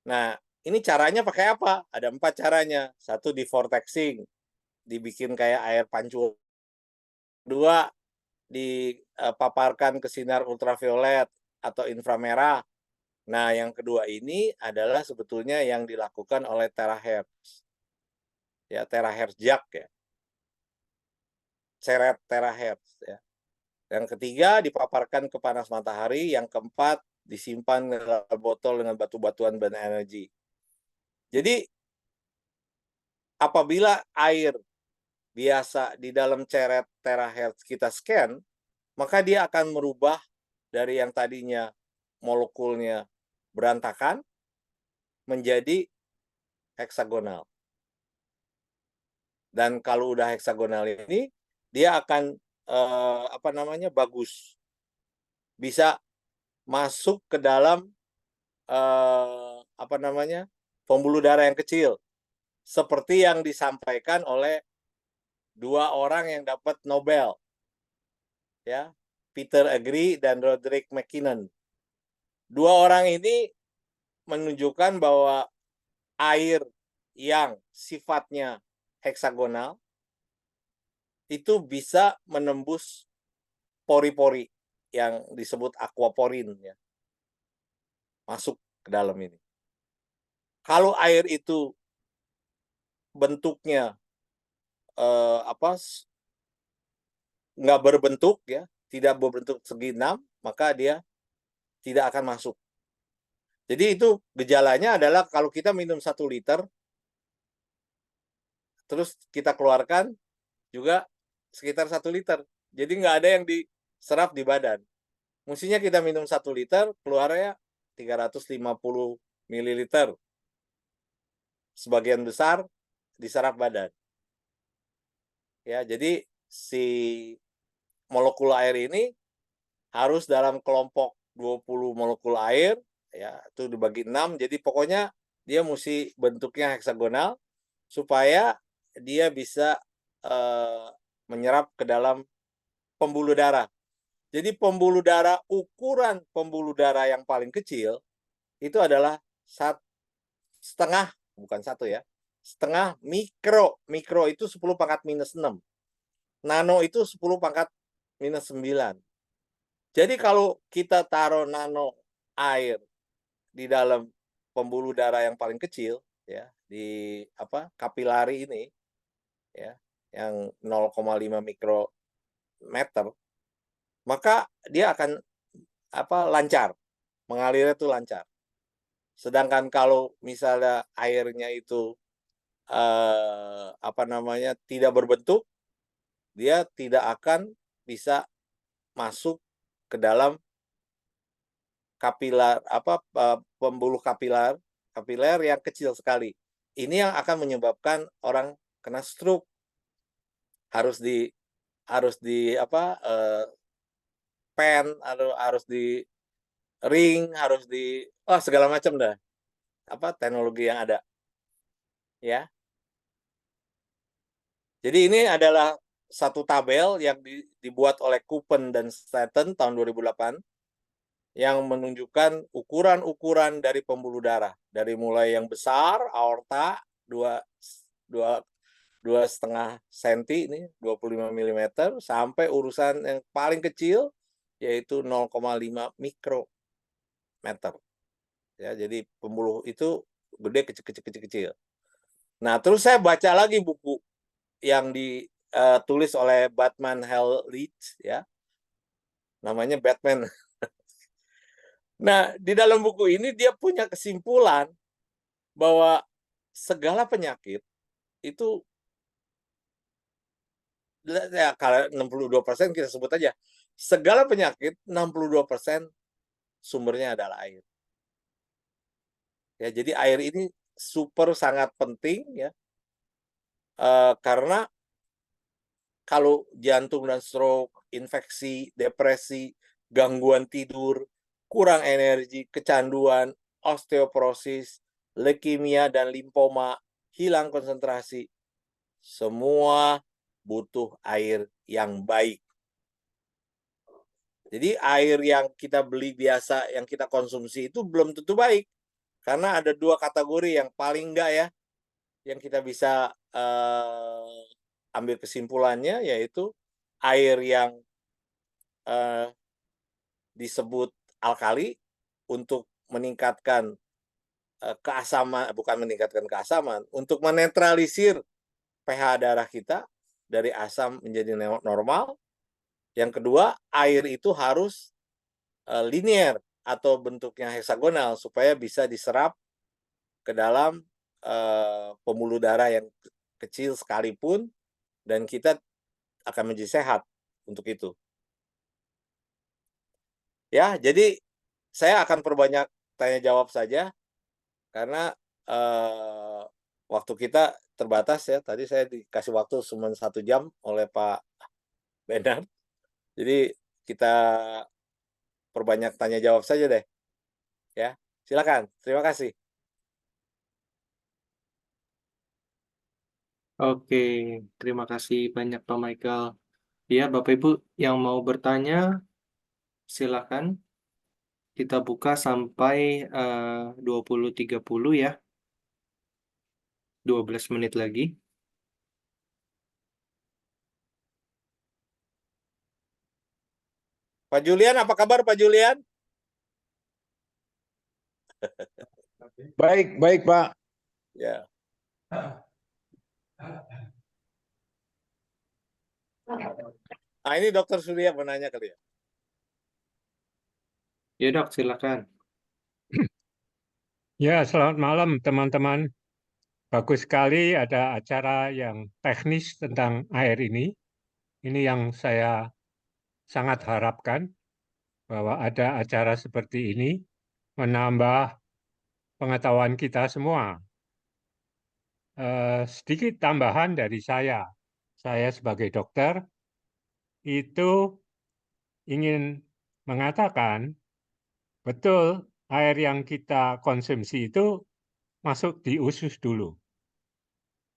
Nah, ini caranya pakai apa? Ada 4 caranya. 1, di vortexing, dibikin kayak air pancuran. 2, dipaparkan ke sinar ultraviolet atau inframerah. Nah, yang kedua ini adalah sebetulnya yang dilakukan oleh terahertz. Ya, terahertz jack ya. Ceret terahertz ya. Yang ketiga dipaparkan ke panas matahari, yang keempat disimpan dalam botol dengan batu-batuan berenergi. Jadi apabila air biasa di dalam ceret terahertz kita scan, maka dia akan merubah dari yang tadinya molekulnya berantakan menjadi heksagonal. Dan kalau udah heksagonal ini, dia akan bagus. Bisa masuk ke dalam pembuluh darah yang kecil. Seperti yang disampaikan oleh 2 orang yang dapat Nobel. Ya, Peter Agree dan Roderick MacKinnon. 2 orang ini menunjukkan bahwa air yang sifatnya heksagonal itu bisa menembus pori-pori yang disebut aquaporin ya. Masuk ke dalam ini. Kalau air itu bentuknya nggak berbentuk ya, tidak berbentuk segi 6, maka dia tidak akan masuk. Jadi itu gejalanya adalah kalau kita minum 1 liter, terus kita keluarkan juga sekitar 1 liter. Jadi nggak ada yang diserap di badan. Mestinya kita minum 1 liter, keluarnya 350 mililiter. Sebagian besar diserap badan. Ya, jadi si molekul air ini harus dalam kelompok 20 molekul air, ya, itu dibagi 6. Jadi pokoknya dia mesti bentuknya heksagonal supaya dia bisa menyerap ke dalam pembuluh darah. Jadi pembuluh darah, ukuran pembuluh darah yang paling kecil itu adalah setengah, bukan satu ya, setengah mikro. Mikro itu 10 pangkat minus 6. Nano itu 10 pangkat minus 9. Jadi kalau kita taruh nano air di dalam pembuluh darah yang paling kecil, ya, di kapilari ini, ya, yang 0,5 mikrometer, maka dia akan lancar, mengalirnya itu lancar. Sedangkan kalau misalnya airnya itu tidak berbentuk, dia tidak akan bisa masuk ke dalam kapilar pembuluh kapiler yang kecil sekali. Ini yang akan menyebabkan orang kena stroke. Harus di pen, harus di ring, harus di segala macam dah. Teknologi yang ada. Ya. Jadi ini adalah satu tabel yang dibuat oleh Coupen dan Staten tahun 2008 yang menunjukkan ukuran-ukuran dari pembuluh darah, dari mulai yang besar aorta 2,5 cm ini 25 mm sampai urusan yang paling kecil yaitu 0,5 mikrometer. Ya, jadi pembuluh itu gede, kecil. Nah, terus saya baca lagi buku yang ditulis oleh Batman Hell Leach, ya, namanya Batman. Nah, di dalam buku ini dia punya kesimpulan bahwa segala penyakit itu, ya, kalau 62% kita sebut aja, segala penyakit 62% sumbernya adalah air. Ya, jadi air ini sangat penting, ya, karena kalau jantung dan stroke, infeksi, depresi, gangguan tidur, kurang energi, kecanduan, osteoporosis, leukemia dan limfoma, hilang konsentrasi, semua butuh air yang baik. Jadi air yang kita beli biasa, yang kita konsumsi itu belum tentu baik. Karena ada 2 kategori yang paling enggak, ya, yang kita bisa ambil kesimpulannya, yaitu air yang disebut alkali untuk meningkatkan keasaman, bukan meningkatkan keasaman, untuk menetralisir pH darah kita dari asam menjadi normal. Yang kedua, air itu harus linear atau bentuknya heksagonal supaya bisa diserap ke dalam pembuluh darah yang kecil sekalipun, dan kita akan menjadi sehat untuk itu. Ya, jadi saya akan perbanyak tanya jawab saja karena waktu kita terbatas, ya. Tadi saya dikasih waktu cuma 1 jam oleh Pak Bernard. Jadi kita perbanyak tanya jawab saja deh. Ya, silakan. Terima kasih.
Oke, terima kasih banyak Pak Michael. Ya, Bapak Ibu yang mau bertanya, silakan. Kita buka sampai 20.30 ya. 12 menit lagi.
Pak Julian, apa kabar Pak Julian?
Baik, baik Pak.
Ya. Nah, ini Dokter Surya menanya kali ya.
Ya dok, silakan.
Ya, selamat malam teman-teman. Bagus sekali ada acara yang teknis tentang air ini. Ini yang saya sangat harapkan, bahwa ada acara seperti ini menambah pengetahuan kita semua. Sedikit tambahan dari saya. Saya sebagai dokter itu ingin mengatakan betul air yang kita konsumsi itu masuk di usus dulu.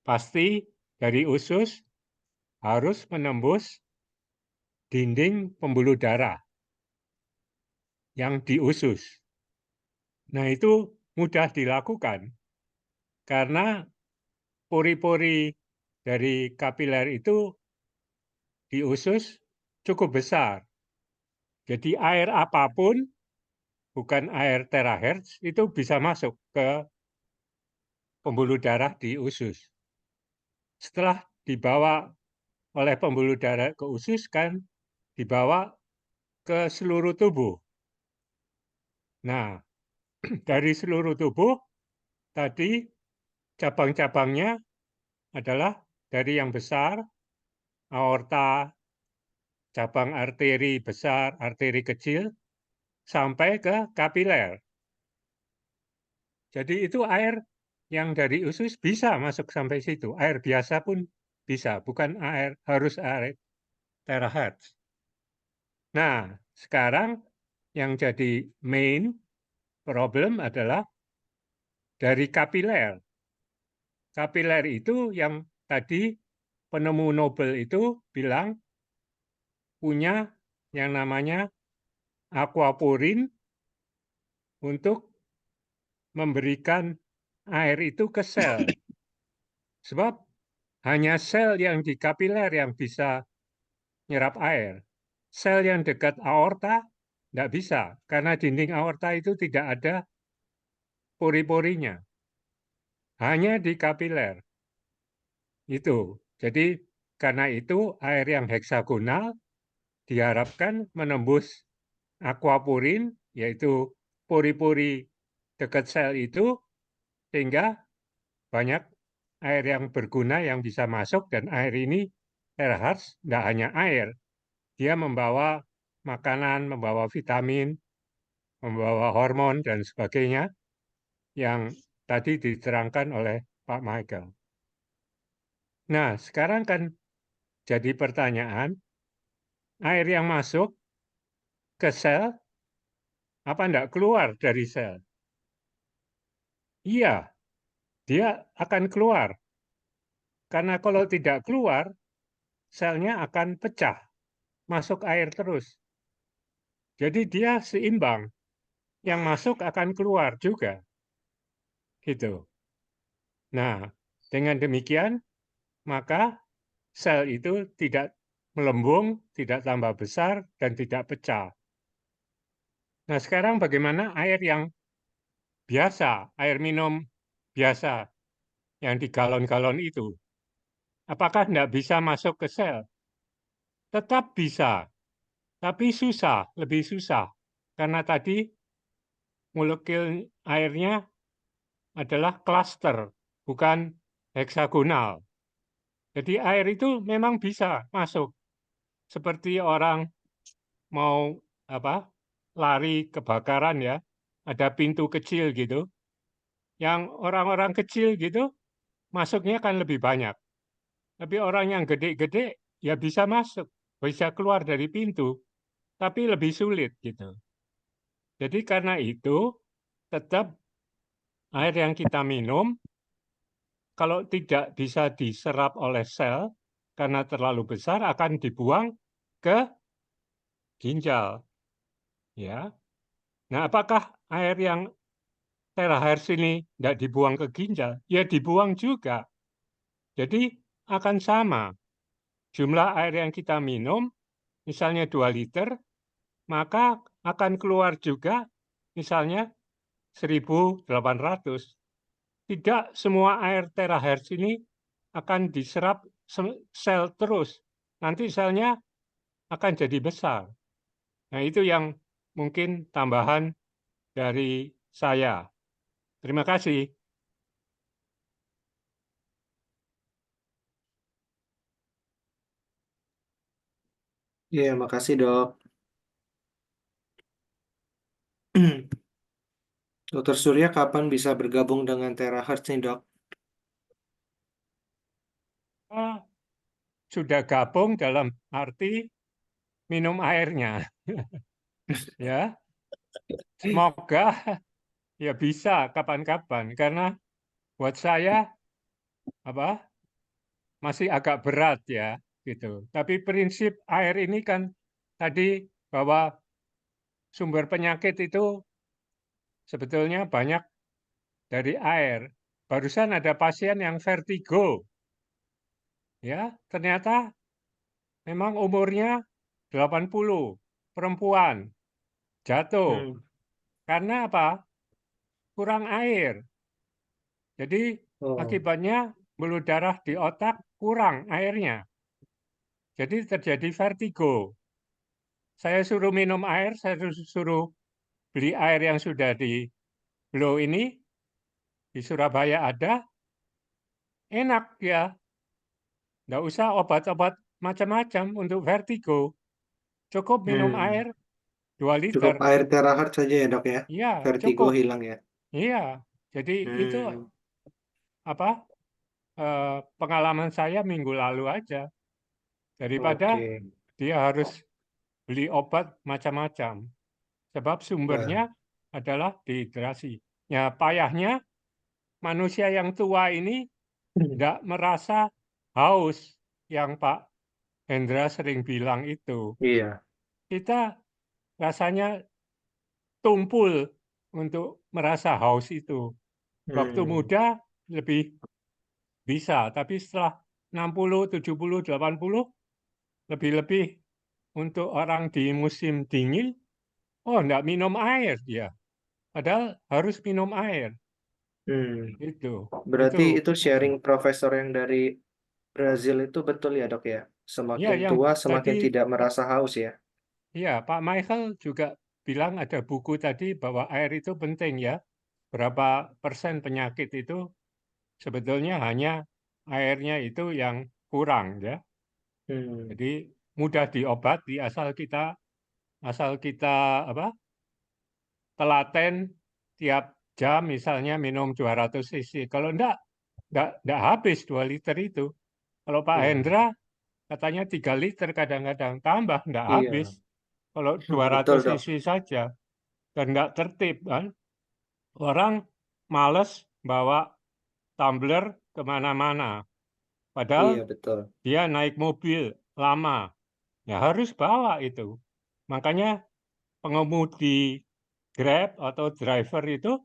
Pasti dari usus harus menembus dinding pembuluh darah yang di usus. Nah, itu mudah dilakukan karena pori-pori dari kapiler itu di usus cukup besar. Jadi air apapun, bukan air terahertz, itu bisa masuk ke pembuluh darah di usus. Setelah dibawa oleh pembuluh darah ke usus kan dibawa ke seluruh tubuh. Nah, dari seluruh tubuh tadi cabang-cabangnya adalah dari yang besar, aorta, cabang arteri besar, arteri kecil, sampai ke kapiler. Jadi itu air yang dari usus bisa masuk sampai situ. Air biasa pun bisa, bukan air harus air terahertz. Nah, sekarang yang jadi main problem adalah dari kapiler. Kapiler itu yang tadi penemu Nobel itu bilang punya yang namanya aquaporin untuk memberikan air itu ke sel. Sebab hanya sel yang di kapiler yang bisa nyerap air. Sel yang dekat aorta tidak bisa, karena dinding aorta itu tidak ada pori-porinya. Hanya di kapiler. Itu. Jadi karena itu air yang heksagonal diharapkan menembus aquaporin, yaitu pori-pori dekat sel itu, sehingga banyak air yang berguna yang bisa masuk, dan air ini terahertz tidak hanya air, dia membawa makanan, membawa vitamin, membawa hormon, dan sebagainya yang tadi diterangkan oleh Pak Michael. Nah, sekarang kan jadi pertanyaan, air yang masuk ke sel, apa enggak keluar dari sel? Iya, dia akan keluar. Karena kalau tidak keluar, selnya akan pecah, masuk air terus. Jadi dia seimbang, yang masuk akan keluar juga. Gitu. Nah, dengan demikian, maka sel itu tidak melembung, tidak tambah besar, dan tidak pecah. Nah, sekarang bagaimana air yang biasa, air minum biasa, yang di galon-galon itu? Apakah tidak bisa masuk ke sel? Tetap bisa, tapi susah, lebih susah. Karena tadi molekul airnya adalah klaster, bukan heksagonal. Jadi air itu memang bisa masuk. Seperti orang mau lari kebakaran ya, ada pintu kecil gitu. Yang orang-orang kecil gitu masuknya kan lebih banyak. Tapi orang yang gede-gede ya bisa masuk, bisa keluar dari pintu, tapi lebih sulit gitu. Jadi karena itu tetap air yang kita minum kalau tidak bisa diserap oleh sel karena terlalu besar akan dibuang ke ginjal. Ya. Nah, apakah air yang terahertz ini tidak dibuang ke ginjal? Ya dibuang juga. Jadi akan sama. Jumlah air yang kita minum, misalnya 2 liter, maka akan keluar juga misalnya 1.800. Tidak semua air terahertz ini akan diserap sel terus. Nanti selnya akan jadi besar. Nah, itu yang mungkin tambahan dari saya. Terima kasih.
Iya, makasih dok. Dokter Surya kapan bisa bergabung dengan Terahertz nih, Dok?
Ah, sudah gabung dalam arti minum airnya, ya. Semoga ya bisa kapan-kapan, karena buat saya apa masih agak berat ya, gitu. Tapi prinsip air ini kan tadi bahwa sumber penyakit itu sebetulnya banyak dari air. Barusan ada pasien yang vertigo, ya, ternyata memang umurnya 80, perempuan, jatuh.
Hmm.
Karena apa? Kurang air. Jadi
Oh,
akibatnya pembuluh darah di otak kurang airnya. Jadi terjadi vertigo. Saya suruh minum air, saya suruh beli air yang sudah di blow ini, di Surabaya ada, enak ya. Nggak usah obat-obat macam-macam untuk vertigo. Cukup minum
hmm.
air 2
Cukup
liter.
air Terahertz saja ya, Dok ya?
Iya,
Vertigo
cukup.
hilang ya?
Iya. Jadi itu
Hmm.
apa? Pengalaman saya minggu lalu aja. Daripada
Oke.
dia harus beli obat macam-macam. Sebab
Wah.
sumbernya adalah dehidrasi. Ya, payahnya manusia yang tua ini tidak merasa haus yang Pak Hendra sering bilang itu.
Iya.
Kita rasanya tumpul untuk merasa haus itu. Waktu
Hmm.
muda lebih bisa, tapi setelah 60, 70, 80, lebih-lebih untuk orang di musim dingin, oh enggak minum air dia. Padahal harus minum air.
Hmm.
Itu
Berarti itu sharing profesor yang dari Brazil itu betul ya, Dok ya?
ya
Semakin
yang
tua
tadi
semakin tidak merasa haus ya?
ya Pak Michael juga bilang ada buku tadi bahwa air itu penting ya. Berapa persen penyakit itu sebetulnya hanya airnya itu yang kurang ya.
Hmm.
Jadi mudah diobati asal kita apa? Telaten tiap jam misalnya minum 200 cc. Kalau enggak habis 2 liter itu. Kalau Pak
Hmm.
Hendra katanya 3 liter kadang-kadang tambah enggak habis.
Iya.
Kalau 200
Betul, Dok.
cc saja dan enggak tertib kan. Orang males bawa tumbler kemana-mana. Padahal
Iya, betul.
dia naik mobil lama. Ya harus bawa itu. Makanya pengemudi Grab atau driver itu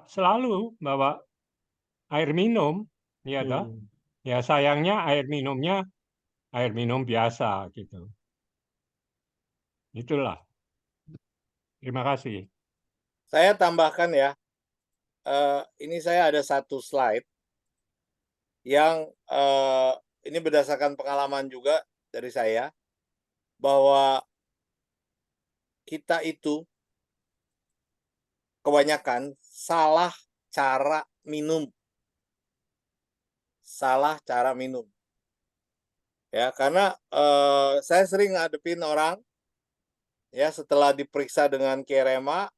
selalu bawa air minum, ya toh.
Hmm.
Ya sayangnya air minumnya air minum biasa gitu. Itulah. Terima kasih.
Saya tambahkan ya, ini saya ada satu slide yang ini berdasarkan pengalaman juga dari saya, bahwa kita itu kebanyakan salah cara minum. Salah cara minum. Ya, karena saya sering ngadepin orang ya setelah diperiksa dengan Kirema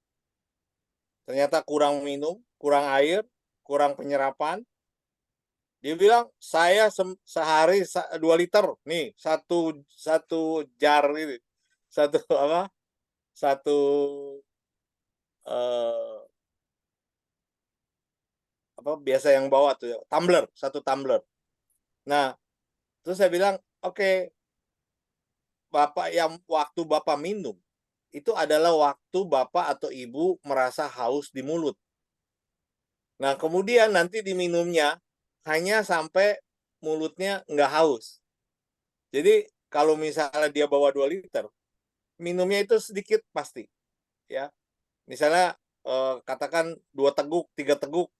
ternyata kurang minum, kurang air, kurang penyerapan. Dia bilang saya sehari 2 liter nih satu satu jar ini satu apa satu eh, apa biasa yang bawa tuh ya, tumbler satu tumbler. Nah terus saya bilang oke, bapak yang waktu bapak minum itu adalah waktu bapak atau ibu merasa haus di mulut. Nah kemudian nanti diminumnya hanya sampai mulutnya nggak haus. Jadi kalau misalnya dia bawa 2 liter, minumnya itu sedikit pasti, ya. Misalnya katakan 2 teguk, 3 teguk.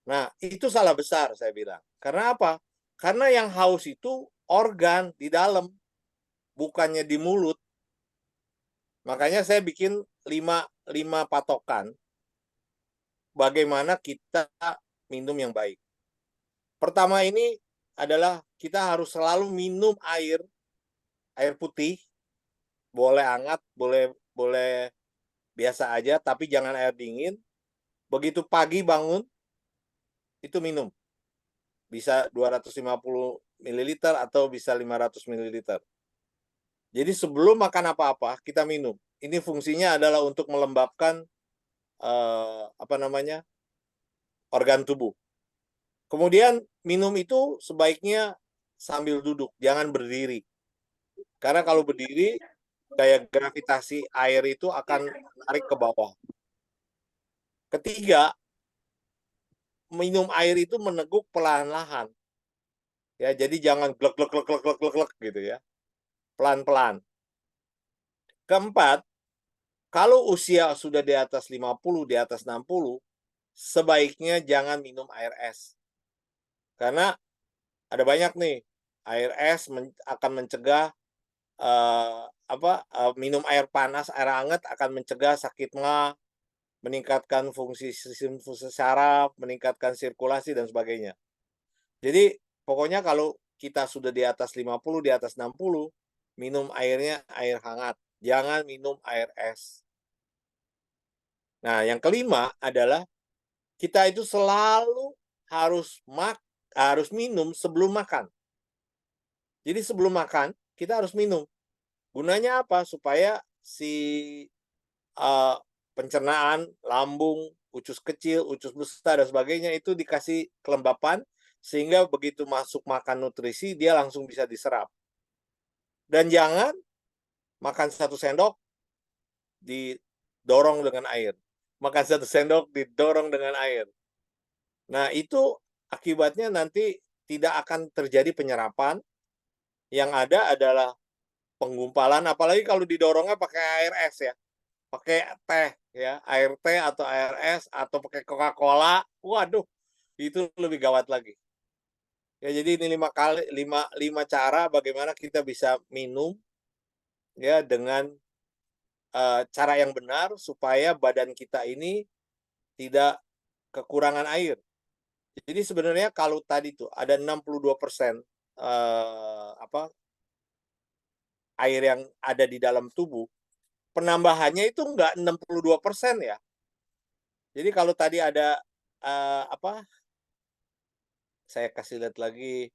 Nah, itu salah besar saya bilang. Karena apa? Karena yang haus itu organ di dalam, bukannya di mulut. Makanya saya bikin 5 patokan bagaimana kita minum yang baik. Pertama ini adalah kita harus selalu minum air putih, boleh hangat, boleh boleh biasa aja, tapi jangan air dingin. Begitu pagi bangun, itu minum. Bisa 250 ml atau bisa 500 ml. Jadi sebelum makan apa-apa, kita minum. Ini fungsinya adalah untuk melembabkan organ tubuh. Kemudian minum itu sebaiknya sambil duduk, jangan berdiri. Karena kalau berdiri, daya gravitasi air itu akan menarik ke bawah. Ketiga, minum air itu meneguk perlahan-lahan. Ya, jadi jangan glek glek glek glek glek glek glek gitu ya. Pelan-pelan. Keempat, kalau usia sudah di atas 50, di atas 60, sebaiknya jangan minum air es. Karena ada banyak nih, air es akan mencegah minum air panas, air hangat akan mencegah sakit MA, meningkatkan fungsi sistem saraf, meningkatkan sirkulasi dan sebagainya. Jadi pokoknya kalau kita sudah di atas 50, di atas 60, minum airnya air hangat, jangan minum air es. Nah, yang kelima adalah kita itu selalu harus minum sebelum makan. Jadi sebelum makan kita harus minum. Gunanya apa? Supaya si pencernaan, lambung, usus kecil, usus besar dan sebagainya itu dikasih kelembapan sehingga begitu masuk makan nutrisi dia langsung bisa diserap. Dan jangan makan 1 sendok didorong dengan air. Makan 1 sendok didorong dengan air. Nah, itu akibatnya nanti tidak akan terjadi penyerapan. Yang ada adalah penggumpalan, apalagi kalau didorongnya pakai air es ya. Pakai teh ya, air teh atau air es atau pakai Coca-Cola. Waduh, itu lebih gawat lagi. Ya, jadi ini 5 cara bagaimana kita bisa minum ya dengan cara yang benar supaya badan kita ini tidak kekurangan air. Jadi sebenarnya kalau tadi tuh ada 62% air yang ada di dalam tubuh, penambahannya itu enggak 62% ya. Jadi kalau tadi ada saya kasih lihat lagi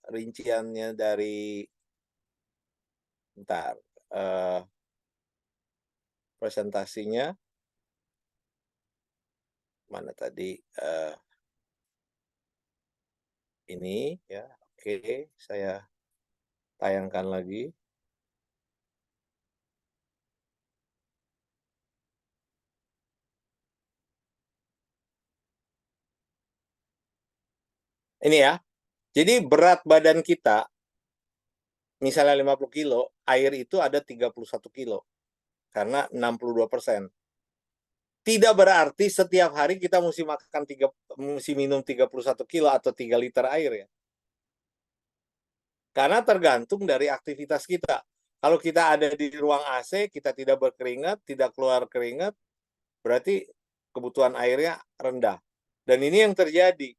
rinciannya dari presentasinya mana tadi ini ya. Oke, saya tayangkan lagi. Ini ya. Jadi berat badan kita misalnya 50 kilo, air itu ada 31 kilo. Karena 62%. Tidak berarti setiap hari kita mesti minum 31 kilo atau 3 liter air ya. Karena tergantung dari aktivitas kita. Kalau kita ada di ruang AC, kita tidak berkeringat, tidak keluar keringat, berarti kebutuhan airnya rendah. Dan ini yang terjadi.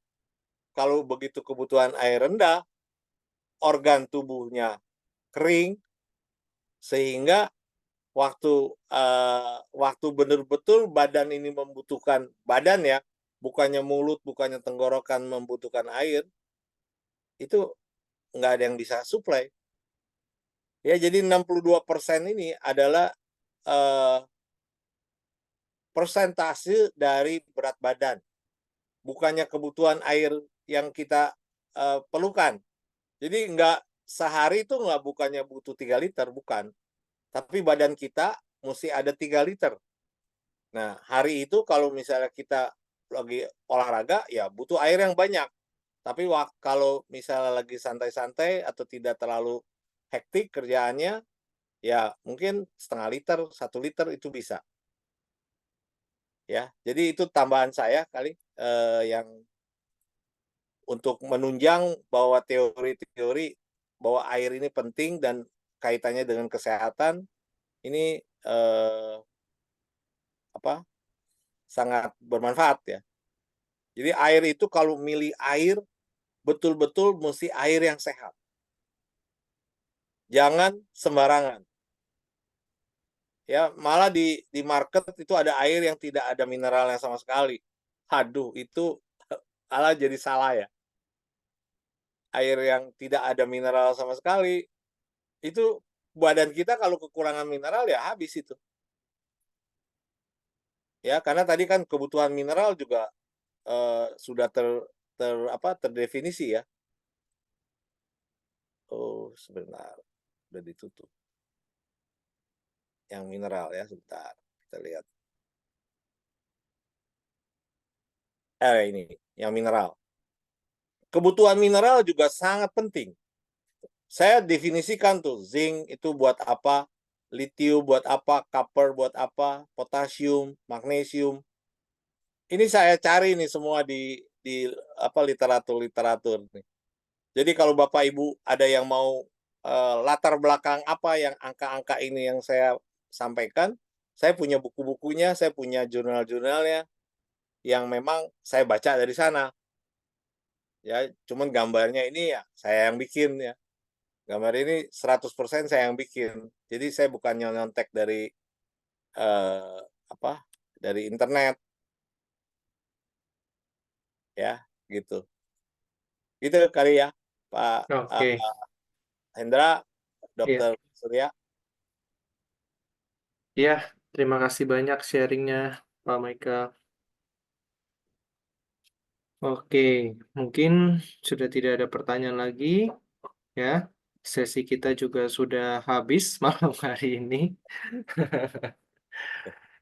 Kalau begitu kebutuhan air rendah, organ tubuhnya kering, sehingga waktu benar-betul badan ini membutuhkan, badan ya, bukannya mulut, bukannya tenggorokan membutuhkan air, itu nggak ada yang bisa supply. Ya, jadi 62% ini adalah persentase dari berat badan. Bukannya kebutuhan air yang kita perlukan. Jadi sehari itu bukannya butuh 3 liter, bukan. Tapi badan kita mesti ada 3 liter. Nah, hari itu kalau misalnya kita lagi olahraga, ya butuh air yang banyak. Tapi kalau misalnya lagi santai-santai atau tidak terlalu hektik kerjaannya, ya mungkin setengah liter, 1 liter itu bisa. Ya, jadi itu tambahan saya kali yang untuk menunjang bahwa teori-teori bahwa air ini penting dan kaitannya dengan kesehatan ini sangat bermanfaat ya. Jadi air itu kalau milih air betul-betul mesti air yang sehat. Jangan sembarangan. Ya, malah di market itu ada air yang tidak ada mineralnya sama sekali. Aduh, itu malah jadi salah ya. Air yang tidak ada mineral sama sekali, itu badan kita kalau kekurangan mineral ya habis itu. Ya, karena tadi kan kebutuhan mineral juga sudah terdefinisi ya. Oh, sebentar. Udah ditutup. Yang mineral ya, sebentar. Kita lihat. Ini, yang mineral. Kebutuhan mineral juga sangat penting. Saya definisikan tuh, zinc itu buat apa, lithium buat apa, copper buat apa, potasium, magnesium. Ini saya cari nih semua di literatur nih. Jadi kalau Bapak Ibu ada yang mau latar belakang apa yang angka-angka ini yang saya sampaikan, saya punya buku-bukunya, saya punya jurnal-jurnalnya yang memang saya baca dari sana. Ya, cuman gambarnya ini ya saya yang bikin ya. Gambar ini 100% saya yang bikin. Jadi saya bukan nyontek dari eh, dari internet ya, gitu. Gitu kali ya, Pak
Oke,
Hendra,
iya.
Dokter Surya.
Ya, terima kasih banyak sharingnya, Pak Michael. Oke, mungkin sudah tidak ada pertanyaan lagi, ya. Sesi kita juga sudah habis malam hari ini.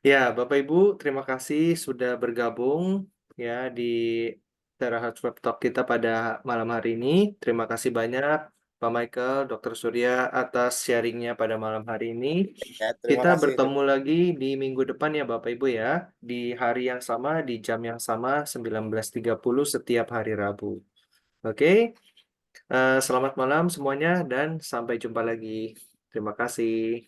Ya, Bapak Ibu, terima kasih sudah bergabung ya di Terahat Web Talk kita pada malam hari ini. Terima kasih banyak Pak Michael, Dr. Surya atas sharingnya pada malam hari ini.
Ya, terima
Kita
kasih.
bertemu lagi di minggu depan ya Bapak Ibu ya, di hari yang sama, di jam yang sama 19.30 setiap hari Rabu. Oke, selamat malam semuanya dan sampai jumpa lagi. Terima kasih.